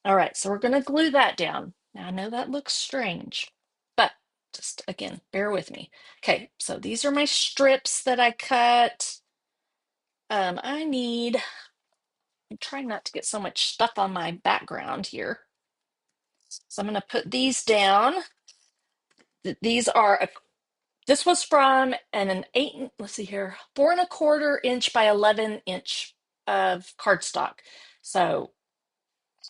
All right, so we're going to glue that down. Now, I know that looks strange, but just again, bear with me. Okay, so these are my strips that I cut. I'm trying not to get so much stuff on my background here. So I'm going to put these down. These are, this was from an 8, let's see here, 4 1/4 inch by 11 inch of cardstock. So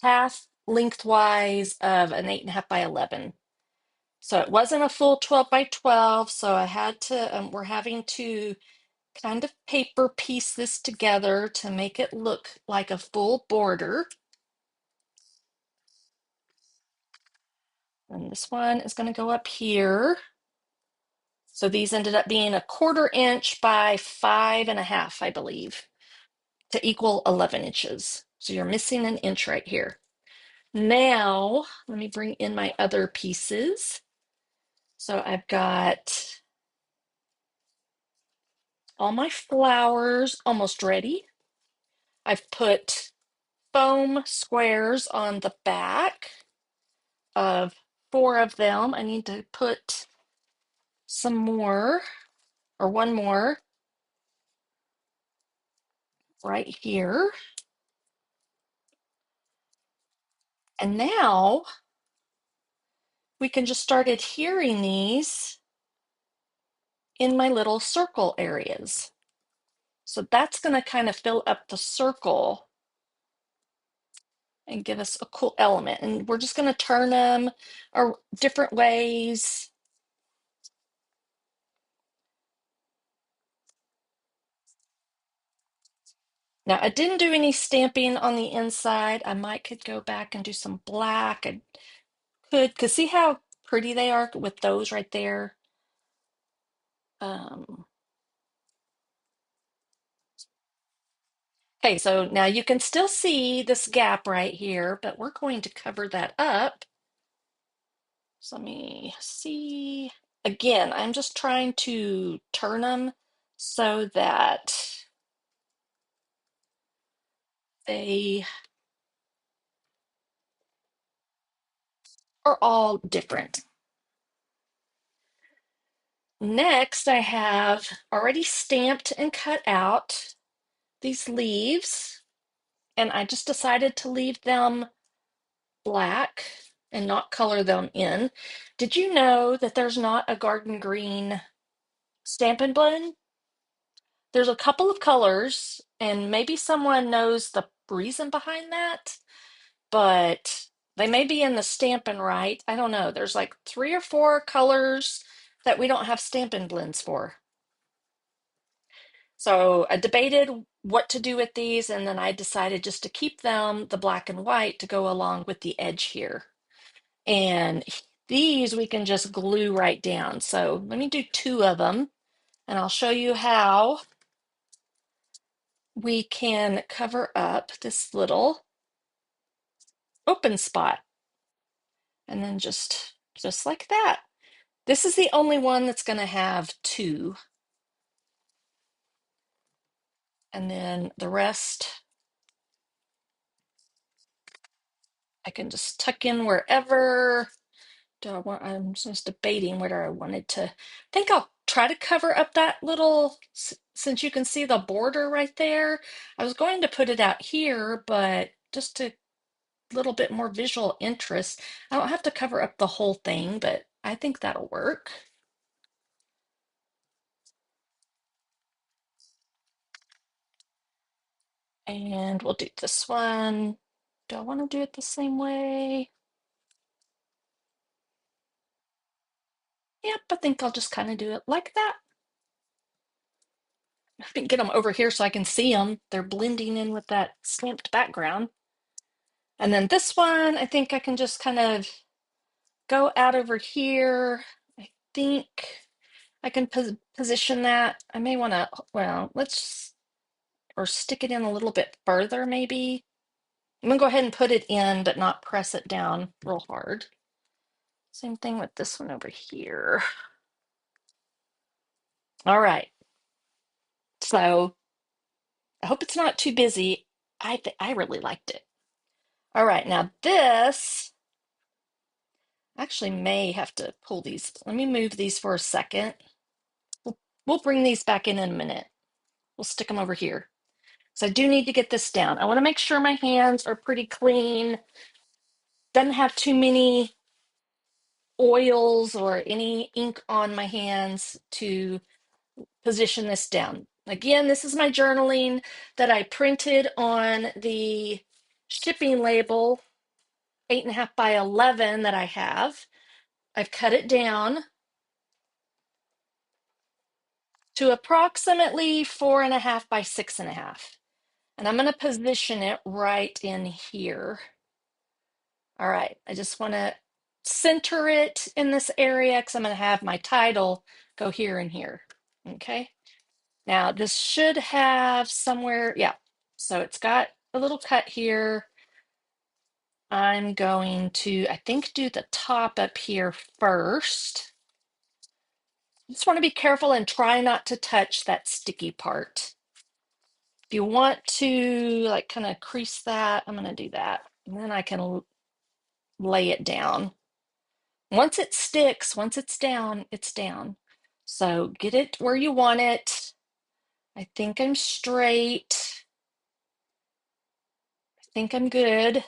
half lengthwise of an 8 1/2 by 11. So it wasn't a full 12 by 12. So I had to, we're having to kind of paper piece this together to make it look like a full border. And this one is going to go up here. So these ended up being a 1/4 inch by 5 1/2, I believe, to equal 11 inches. So you're missing an inch right here. Now, let me bring in my other pieces. So I've got all my flowers almost ready. I've put foam squares on the back of 4 of them. I need to put some more, or one more right here. And now we can just start adhering these in my little circle areas. So that's going to kind of fill up the circle and give us a cool element. And we're just going to turn them different ways. Now, I didn't do any stamping on the inside. I might could go back and do some black. I could, because see how pretty they are with those right there? Um, okay, so now you can still see this gap right here, but we're going to cover that up. So let me see. Again, I'm just trying to turn them so that they are all different. Next, I have already stamped and cut out these leaves, and I just decided to leave them black and not color them in. Did you know that there's not a garden green Stampin' Blend? There's a couple of colors, and maybe someone knows the reason behind that, but they may be in the Stampin' right. I don't know. There's like 3 or 4 colors that we don't have Stampin' Blends for. So I debated what to do with these, and then I decided just to keep them the black and white to go along with the edge here. And these we can just glue right down. So let me do 2 of them, and I'll show you how we can cover up this little open spot. And then just like that. This is the only one that's going to have 2. And then the rest I can just tuck in wherever. I'm just debating whether I wanted to. I think I'll try to cover up that little, since you can see the border right there. I was going to put it out here, but just to little bit more visual interest. I don't have to cover up the whole thing, but I think that'll work. And we'll do this one. Do I want to do it the same way? Yep, I think I'll just kind of do it like that. I can get them over here so I can see them. They're blending in with that stamped background. And then this one, I think I can just kind of go out over here. I think I can position that. I may want to, well, let's, or stick it in a little bit further maybe. I'm gonna go ahead and put it in, but not press it down real hard. Same thing with this one over here. All right. So I hope it's not too busy. I really liked it. All right, now this actually may have to pull these. Let me move these for a second. We'll bring these back in a minute. We'll stick them over here. So I do need to get this down. I want to make sure my hands are pretty clean. Doesn't have too many oils or any ink on my hands to position this down. Again, this is my journaling that I printed on the shipping label, 8.5 by 11 that I have. I've cut it down to approximately 4.5 by 6.5. And I'm going to position it right in here. All right, I just want to center it in this area because I'm going to have my title go here and here. Okay. Now this should have somewhere, yeah. So it's got a little cut here. I'm going to, I think, do the top up here first. Just want to be careful and try not to touch that sticky part. If you want to like kind of crease that, I'm going to do that. And then I can lay it down. Once it sticks, once it's down, it's down. So get it where you want it. I think I'm straight. I think I'm good.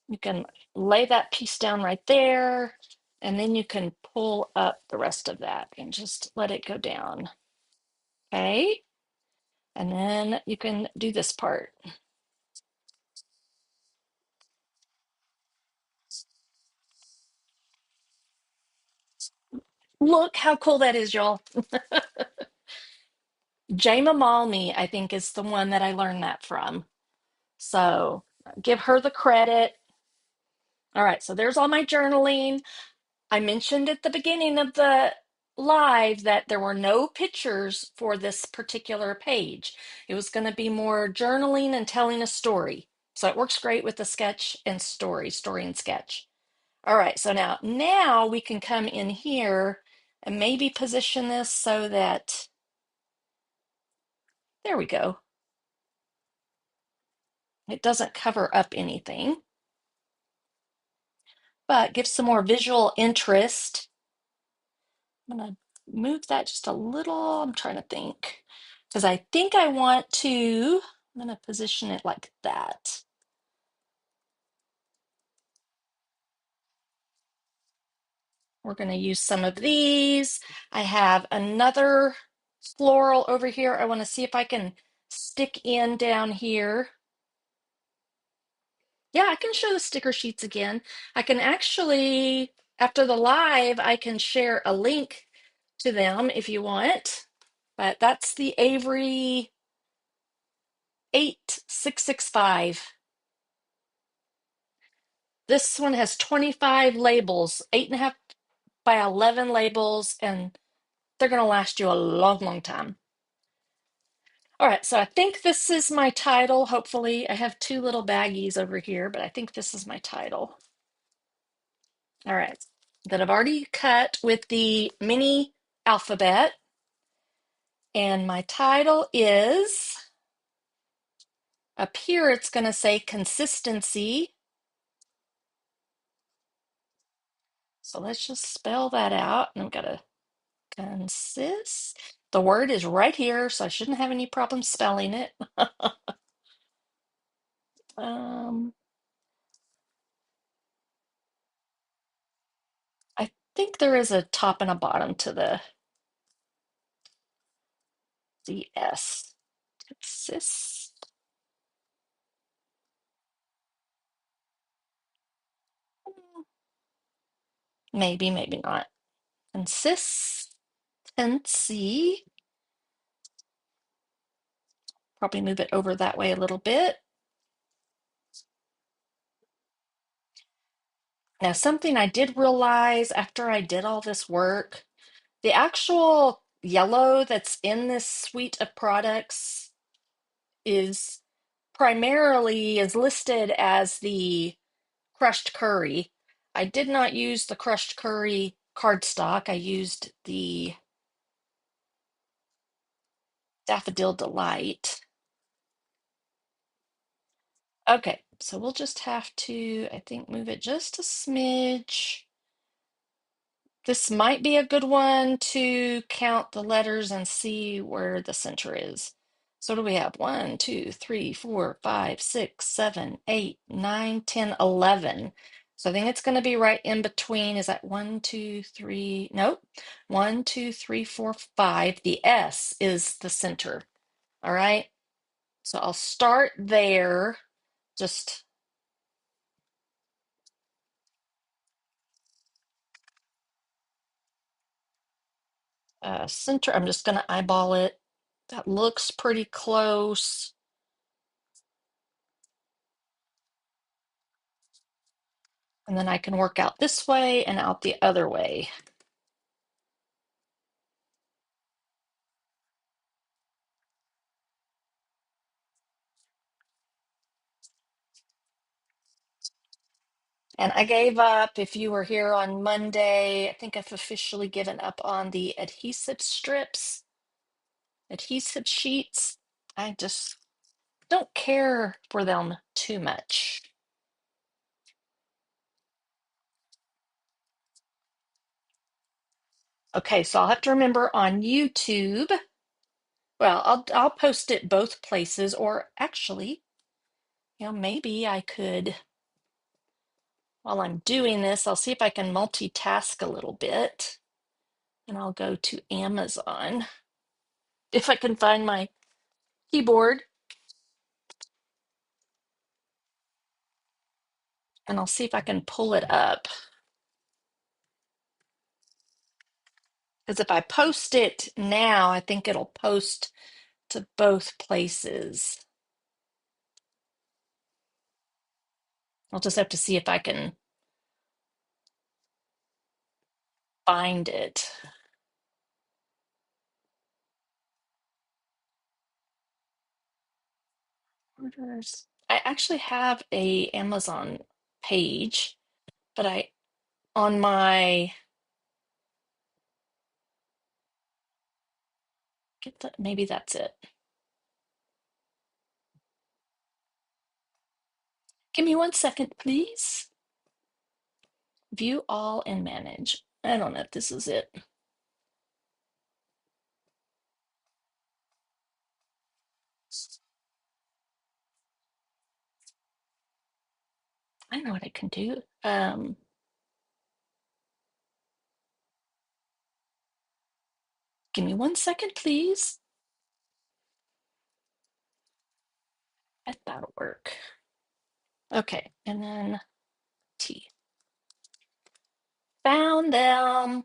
You can lay that piece down right there, and then you can pull up the rest of that and just let it go down. Okay. And then you can do this part. Look how cool that is, y'all. Jama Malmi, I think, is the one that I learned that from. So give her the credit. All right, so there's all my journaling. I mentioned at the beginning of the live that there were no pictures for this particular page. It was going to be more journaling and telling a story. So it works great with the sketch and story and sketch. All right, so now we can come in here and maybe position this so that, there we go. It doesn't cover up anything, but gives some more visual interest. I'm gonna move that just a little. I'm trying to think because I think I want to, I'm gonna position it like that. We're gonna use some of these. I have another floral over here. I want to see if I can stick in down here. Yeah, I can show the sticker sheets again. I can actually, after the live, I can share a link to them if you want. But that's the Avery 8665. This one has 25 labels, 8.5 by 11 labels, and they're going to last you a long, long time. All right, so I think this is my title. Hopefully, I have two little baggies over here, but I think this is my title. All right, that I've already cut with the mini alphabet. And my title is, up here, it's going to say consistency. So let's just spell that out. And I've got to consist. The word is right here, so I shouldn't have any problem spelling it. Um, I think there is a top and a bottom to the S. Consist. Maybe, maybe not. Consistency. Probably move it over that way a little bit. Now, something I did realize after I did all this work, the actual yellow that's in this suite of products is primarily is listed as the crushed curry. I did not use the crushed curry cardstock. I used the Daffodil Delight. Okay, so we'll just have to, I think, move it just a smidge. This might be a good one to count the letters and see where the center is. So what do we have? 1, 2, 3, 4, 5, 6, 7, 8, 9, 10, 11. So I think it's going to be right in between. Is that 1, 2, 3? Nope. 1, 2, 3, 4, 5. The S is the center. All right. So I'll start there. Just center. I'm just going to eyeball it. That looks pretty close. And then I can work out this way and out the other way. And I gave up. If you were here on Monday, I think I've officially given up on the adhesive strips, adhesive sheets. I just don't care for them too much. Okay, so I'll have to remember on YouTube. Well, I'll post it both places, or actually, maybe I could, while I'm doing this, I'll see if I can multitask a little bit. And I'll go to Amazon if I can find my keyboard, and I'll see if I can pull it up. Because if I post it now, I think it'll post to both places. I'll just have to see if I can find it. Orders. I actually have a Amazon page, but on my maybe that's it. Give me 1 second, please. View all and manage. I don't know if this is it. I know what I can do. Give me 1 second, please. Bet that'll work. Okay, and then T. Found them.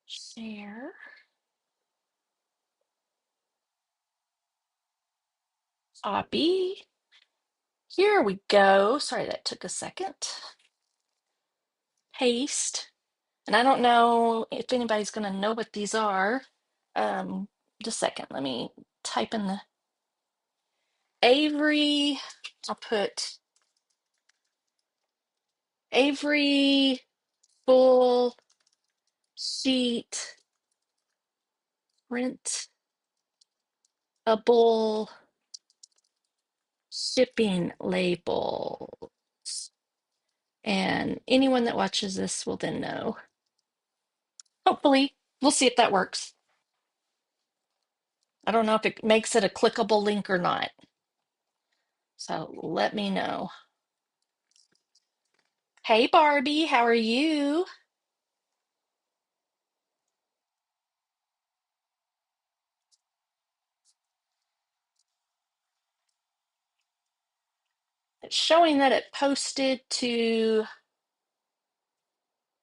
Share. Copy. Here we go. Sorry, that took a second. Paste. And I don't know if anybody's going to know what these are. Just a second. Let me type in the Avery. I'll put Avery full sheet printable shipping labels. And anyone that watches this will then know. Hopefully, we'll see if that works. I don't know if it makes it a clickable link or not. So let me know. Hey, Barbie, how are you? It's showing that it posted to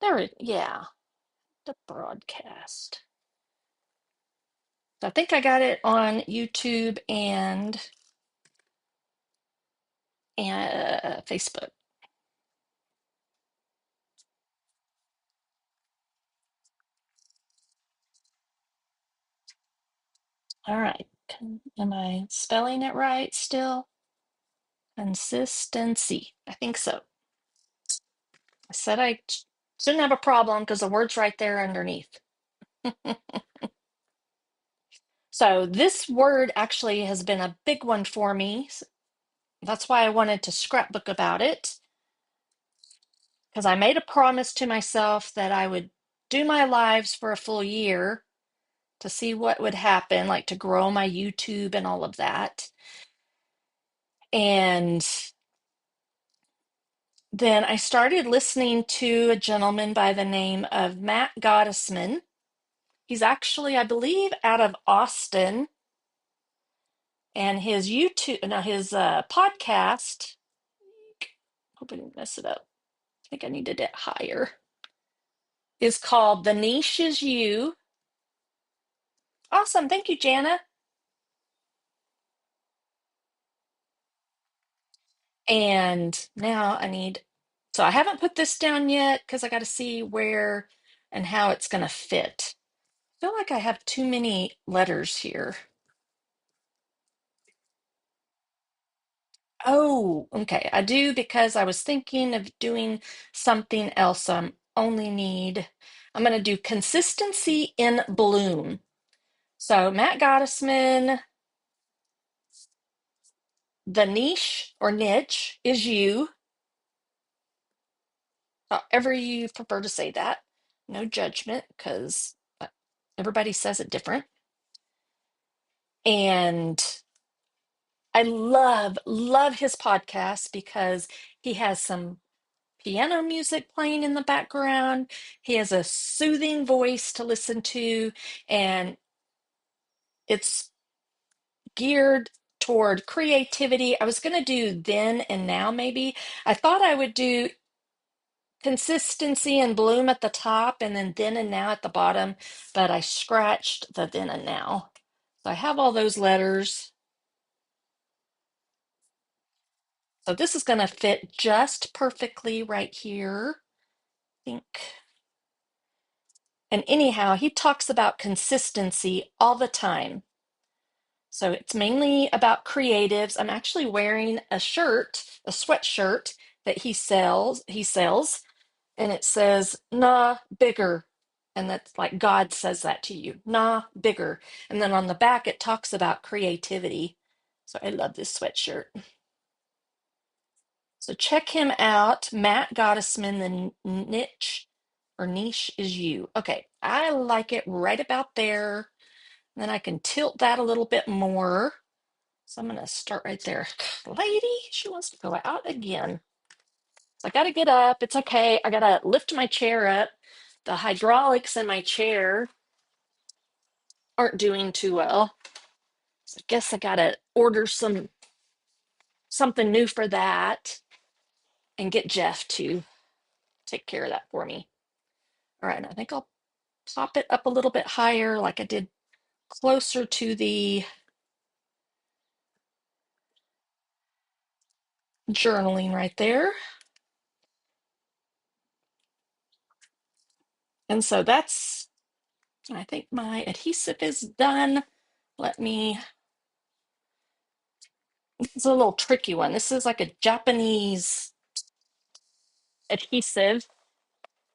there. Yeah, the broadcast. So I think I got it on YouTube and and Facebook. All right. Am I spelling it right still? Consistency. I think so. I said I shouldn't have a problem because the word's right there underneath. So this word actually has been a big one for me. That's why I wanted to scrapbook about it, because I made a promise to myself that I would do my lives for a full year to see what would happen, like to grow my YouTube and all of that. And then I started listening to a gentleman by the name of Matt Gottesman. He's actually, I believe, out of Austin, and his YouTube, no, his podcast. Hope I didn't mess it up. I think I needed it higher. Is called The Niche Is You. Awesome, thank you, Jana. And now I need, so I haven't put this down yet because I got to see where and how it's going to fit. I feel like I have too many letters here. Oh, okay. I do because I was thinking of doing something else. So I'm going to do consistency in bloom. So Matt Gottesman, the niche or niche is you, however you prefer to say that. No judgment because everybody says it different. And I love his podcast because he has some piano music playing in the background. He has a soothing voice to listen to, and it's geared toward creativity. I was going to do then and now, maybe. I thought I would do consistency and bloom at the top and then and now at the bottom, but I scratched the then and now. So I have all those letters. So this is going to fit just perfectly right here, I think. And anyhow, he talks about consistency all the time. So it's mainly about creatives. I'm actually wearing a shirt, a sweatshirt that he sells, and it says, nah, bigger. And that's like God says that to you, nah, bigger. And then on the back, it talks about creativity. So I love this sweatshirt. So check him out, Matt Gottesman, the niche is you. Okay, I like it right about there. Then I can tilt that a little bit more. So I'm going to start right there. Lady, she wants to go out again. So I got to get up. It's okay. I got to lift my chair up. The hydraulics in my chair aren't doing too well. So I guess I got to order something new for that and get Jeff to take care of that for me. All right, and I think I'll pop it up a little bit higher like I did closer to the journaling right there. And so I think my adhesive is done. It's a little tricky one. This is like a Japanese adhesive.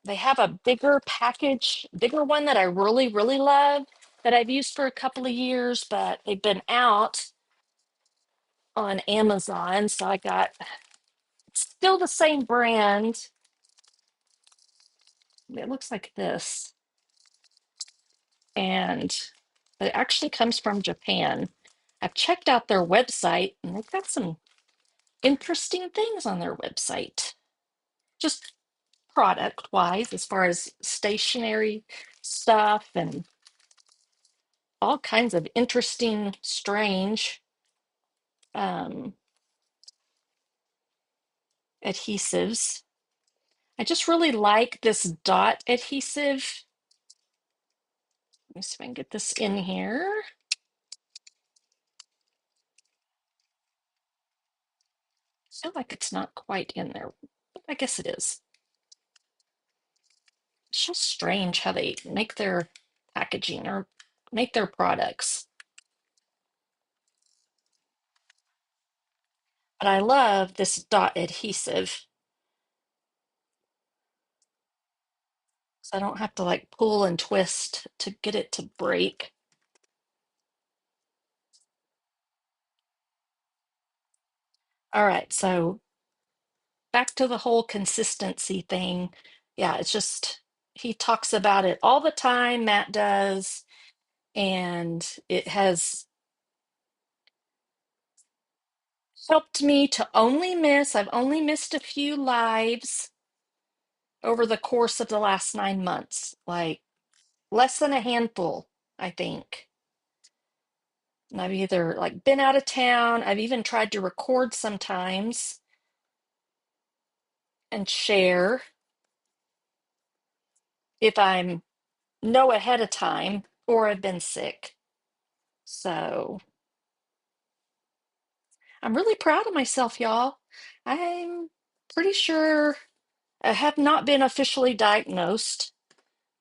They have a bigger package, bigger one that I really love that I've used for a couple of years, but they've been out on Amazon. So I got still the same brand. It looks like this. And it actually comes from Japan. I've checked out their website and they've got some interesting things on their website. Just product wise, as far as stationery stuff and all kinds of interesting, strange um, adhesives. I just really like this dot adhesive. Let me see if I can get this in here. feel like it's not quite in there, but I guess it is. It's just strange how they make their packaging or make their products. But I love this dot adhesive, so I don't have to like pull and twist to get it to break. All right, so back to the whole consistency thing. Yeah, it's just he talks about it all the time, Matt does, and it has helped me to I've only missed a few lives over the course of the last 9 months, like less than a handful, I think. And I've either like been out of town, I've even tried to record sometimes and share if I'm know ahead of time or I've been sick. So I'm really proud of myself, y'all. I'm pretty sure I have not been officially diagnosed,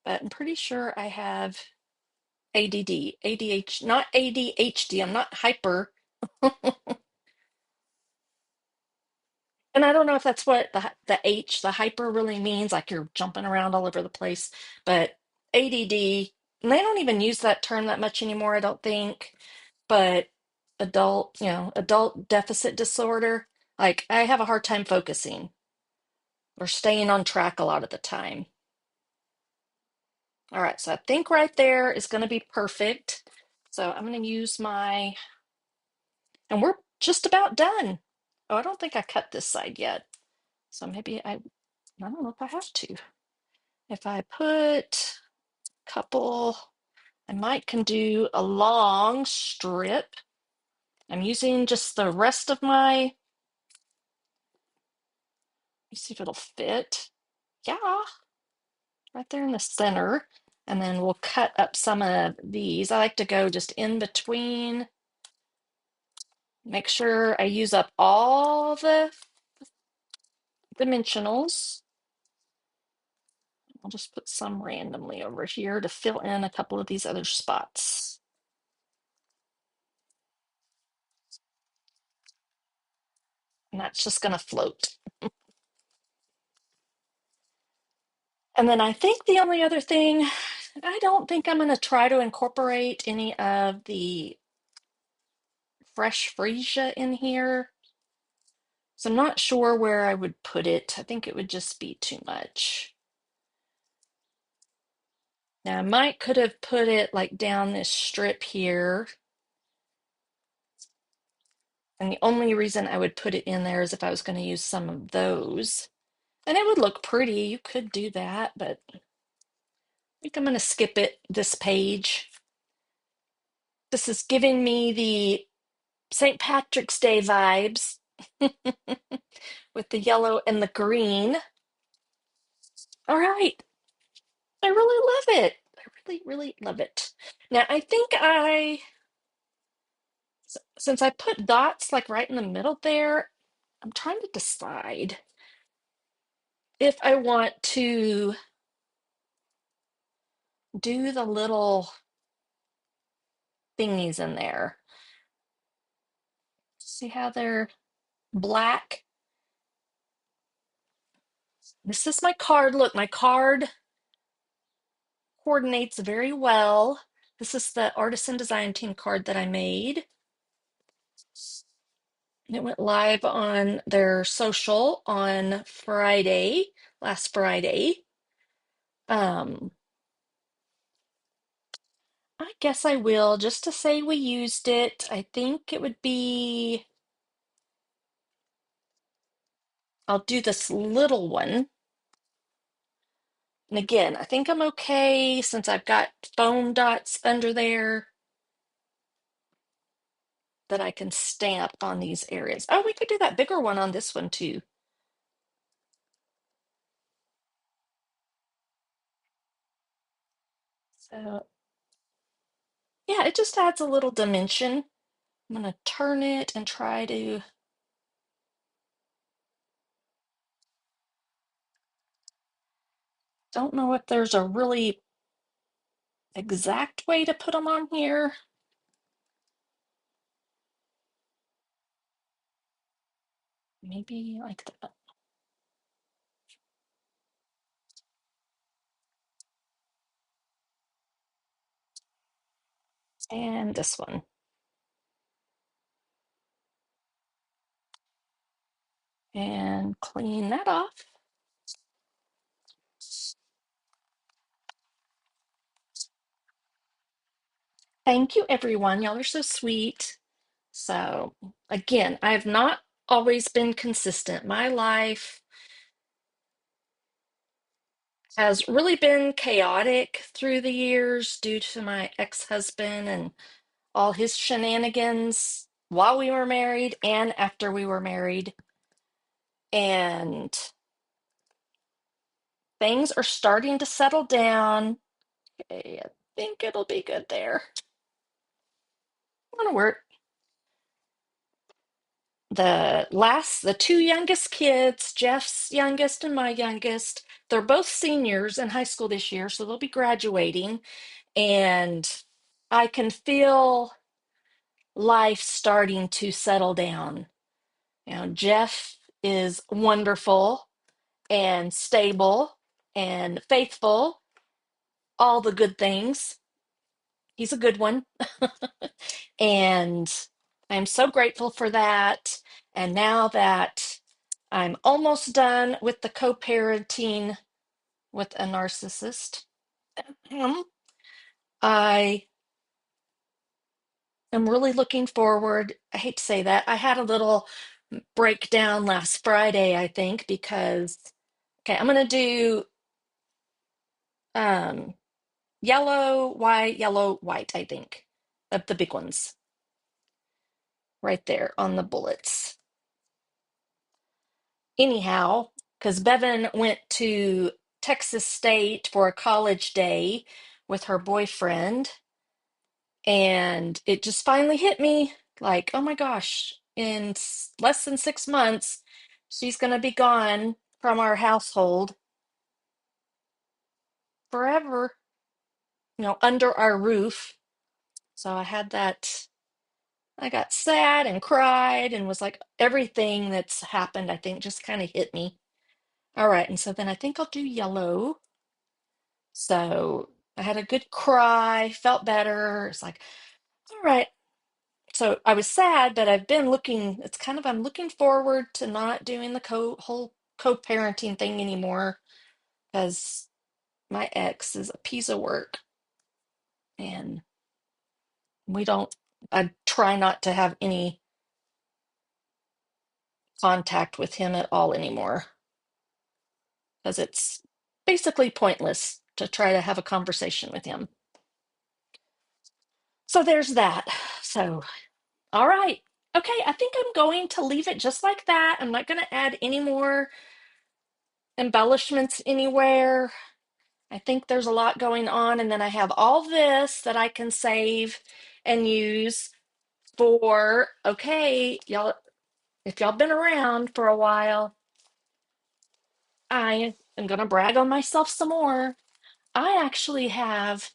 but I'm pretty sure I have ADD, ADHD, not ADHD. I'm not hyper. And I don't know if that's what the H, the hyper really means, like you're jumping around all over the place. But ADD, and they don't even use that term that much anymore, I don't think. But adult deficit disorder, like I have a hard time focusing or staying on track a lot of the time. All right, so I think right there is going to be perfect. So I'm going to use and we're just about done. Oh, I don't think I cut this side yet. So maybe I don't know if I have to. If I put a couple, I might can do a long strip. I'm using just the rest of my, let me see if it'll fit. Yeah, right there in the center. And then we'll cut up some of these. I like to go just in between. Make sure I use up all the dimensionals. I'll just put some randomly over here to fill in a couple of these other spots. And that's just going to float. And then I think the only other thing, I don't think I'm going to try to incorporate any of the fresh freesia in here. So I'm not sure where I would put it. I think it would just be too much. Now I might could have put it like down this strip here. And the only reason I would put it in there is if I was going to use some of those. And it would look pretty. You could do that, but I think I'm going to skip it this page. This is giving me the St. Patrick's Day vibes with the yellow and the green. All right. I really love it. I really, really love it. Now, I think since I put dots like right in the middle there, I'm trying to decide if I want to do the little thingies in there. See how they're black? This is my card. Look, my card coordinates very well. This is the Artisan Design Team card that I made. It went live on their social on Friday, last Friday. Um, I guess I will just to say we used it. I think it would be, I'll do this little one. And again, I think I'm okay since I've got foam dots under there that I can stamp on these areas. Oh, we could do that bigger one on this one too. So yeah, it just adds a little dimension. I'm gonna turn it and try to Don't know if there's a really exact way to put them on here. Maybe like that. And this one. And clean that off. Thank you, everyone. Y'all are so sweet. So, again, I have not always been consistent. My life has really been chaotic through the years due to my ex-husband and all his shenanigans while we were married and after we were married. And things are starting to settle down. Okay, I think it'll be good there. Wanna work. The two youngest kids, Jeff's youngest and my youngest, they're both seniors in high school this year, so they'll be graduating. And I can feel life starting to settle down. Jeff is wonderful and stable and faithful, all the good things. He's a good one. And I'm so grateful for that. And now that I'm almost done with the co-parenting with a narcissist, um, I am really looking forward. I hate to say that. I had a little breakdown last Friday, I think, because okay, I'm gonna do um yellow, white, I think, of the big ones right there on the bullets. Anyhow, because Bevan went to Texas State for a college day with her boyfriend, and it just finally hit me like, oh my gosh, in less than 6 months, she's going to be gone from our household forever, under our roof. So I had that, I got sad and cried and was like, everything that's happened, I think, just kind of hit me. All right, and so then I think I'll do yellow. So I had a good cry, felt better. It's like, all right. So I was sad, but I'm looking forward to not doing the whole co-parenting thing anymore because my ex is a piece of work and we don't, I try not to have any contact with him at all anymore because it's basically pointless to try to have a conversation with him. So there's that. So all right. Okay, I think I'm going to leave it just like that. I'm not going to add any more embellishments anywhere. I think there's a lot going on. And then I have all this that I can save and use for, okay, y'all, if y'all been around for a while, I am going to brag on myself some more. I actually have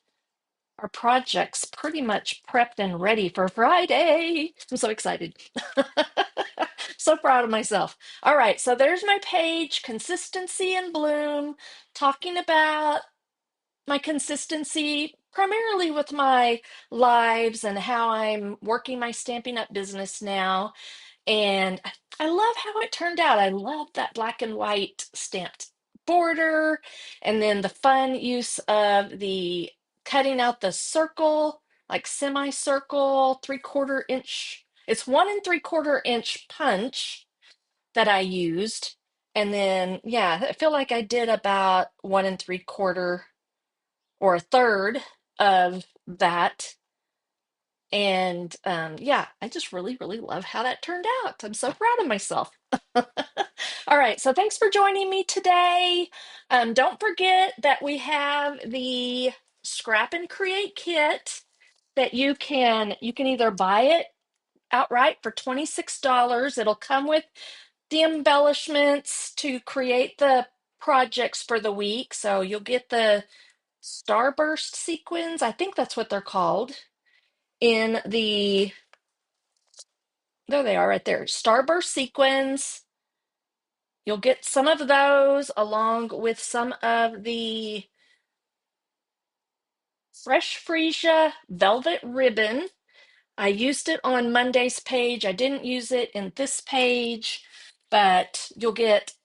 our projects pretty much prepped and ready for Friday. I'm so excited. So proud of myself. All right, so there's my page, Consistency in Bloom, talking about my consistency primarily with my lives and how I'm working my Stampin' Up business now. And I love how it turned out. I love that black and white stamped border, and then the fun use of the cutting out the circle, like semicircle, 3/4 inch. It's 1 3/4 inch punch that I used. And then, yeah, I feel like I did about 1 3/4 or a third of that. And yeah, I just really, really love how that turned out. I'm so proud of myself. All right, so thanks for joining me today. Don't forget that we have the Scrap and Create kit that you can either buy it outright for $26. It'll come with the embellishments to create the projects for the week. So you'll get the starburst sequins, I think that's what they're called, in the, there they are right there, starburst sequins. You'll get some of those along with some of the fresh freesia velvet ribbon. I used it on Monday's page. I didn't use it in this page, but you'll get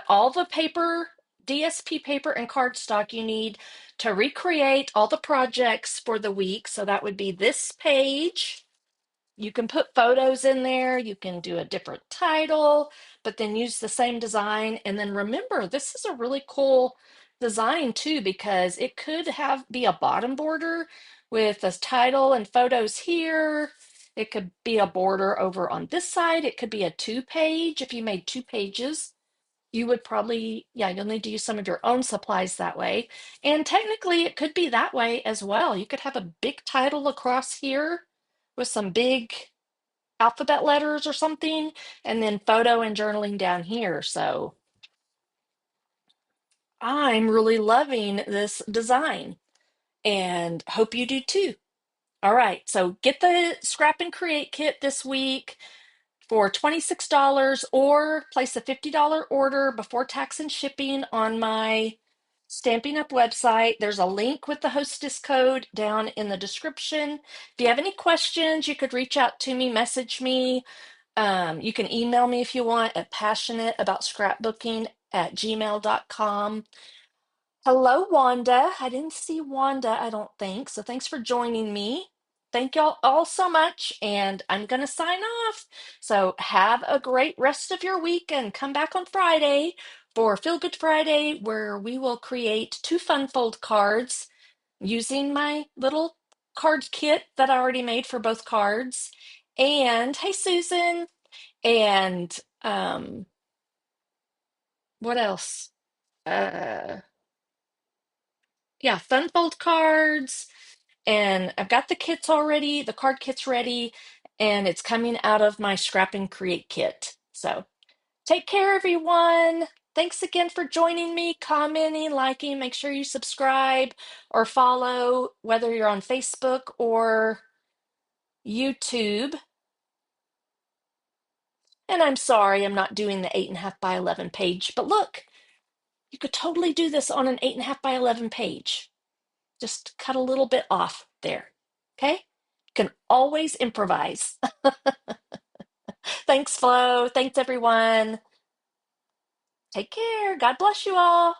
all the paper, DSP paper and cardstock you need to recreate all the projects for the week. So that would be this page. You can put photos in there, you can do a different title, but then use the same design. And then remember, this is a really cool design too, because it could be a bottom border with a title and photos here. It could be a border over on this side. It could be a two-page. If you made two pages, you would probably, yeah, you'll need to use some of your own supplies that way. And technically, it could be that way as well. You could have a big title across here with some big alphabet letters or something, and then photo and journaling down here. So I'm really loving this design and hope you do too. All right, so get the Scrap and Create kit this week for $26 or place a $50 order before tax and shipping on my Stampin' Up website. There's a link with the hostess code down in the description. If you have any questions, you could reach out to me, message me. You can email me if you want at passionateaboutscrapbooking@gmail.com. Hello, Wanda. I didn't see Wanda, I don't think. So thanks for joining me. Thank y'all all so much. And I'm going to sign off. So have a great rest of your week and come back on Friday for Feel Good Friday, where we will create two fun fold cards using my little card kit that I already made for both cards. And hey, Susan. And what else? Uh, yeah, fun fold cards. And I've got the kits already, the card kits ready, and it's coming out of my Scrap and Create kit. So take care, everyone. Thanks again for joining me, commenting, liking. Make sure you subscribe or follow, whether you're on Facebook or YouTube. And I'm sorry I'm not doing the 8.5 by 11 page, but look, you could totally do this on an 8.5 by 11 page. Just cut a little bit off there. Okay? You can always improvise. Thanks, Flo. Thanks, everyone. Take care. God bless you all.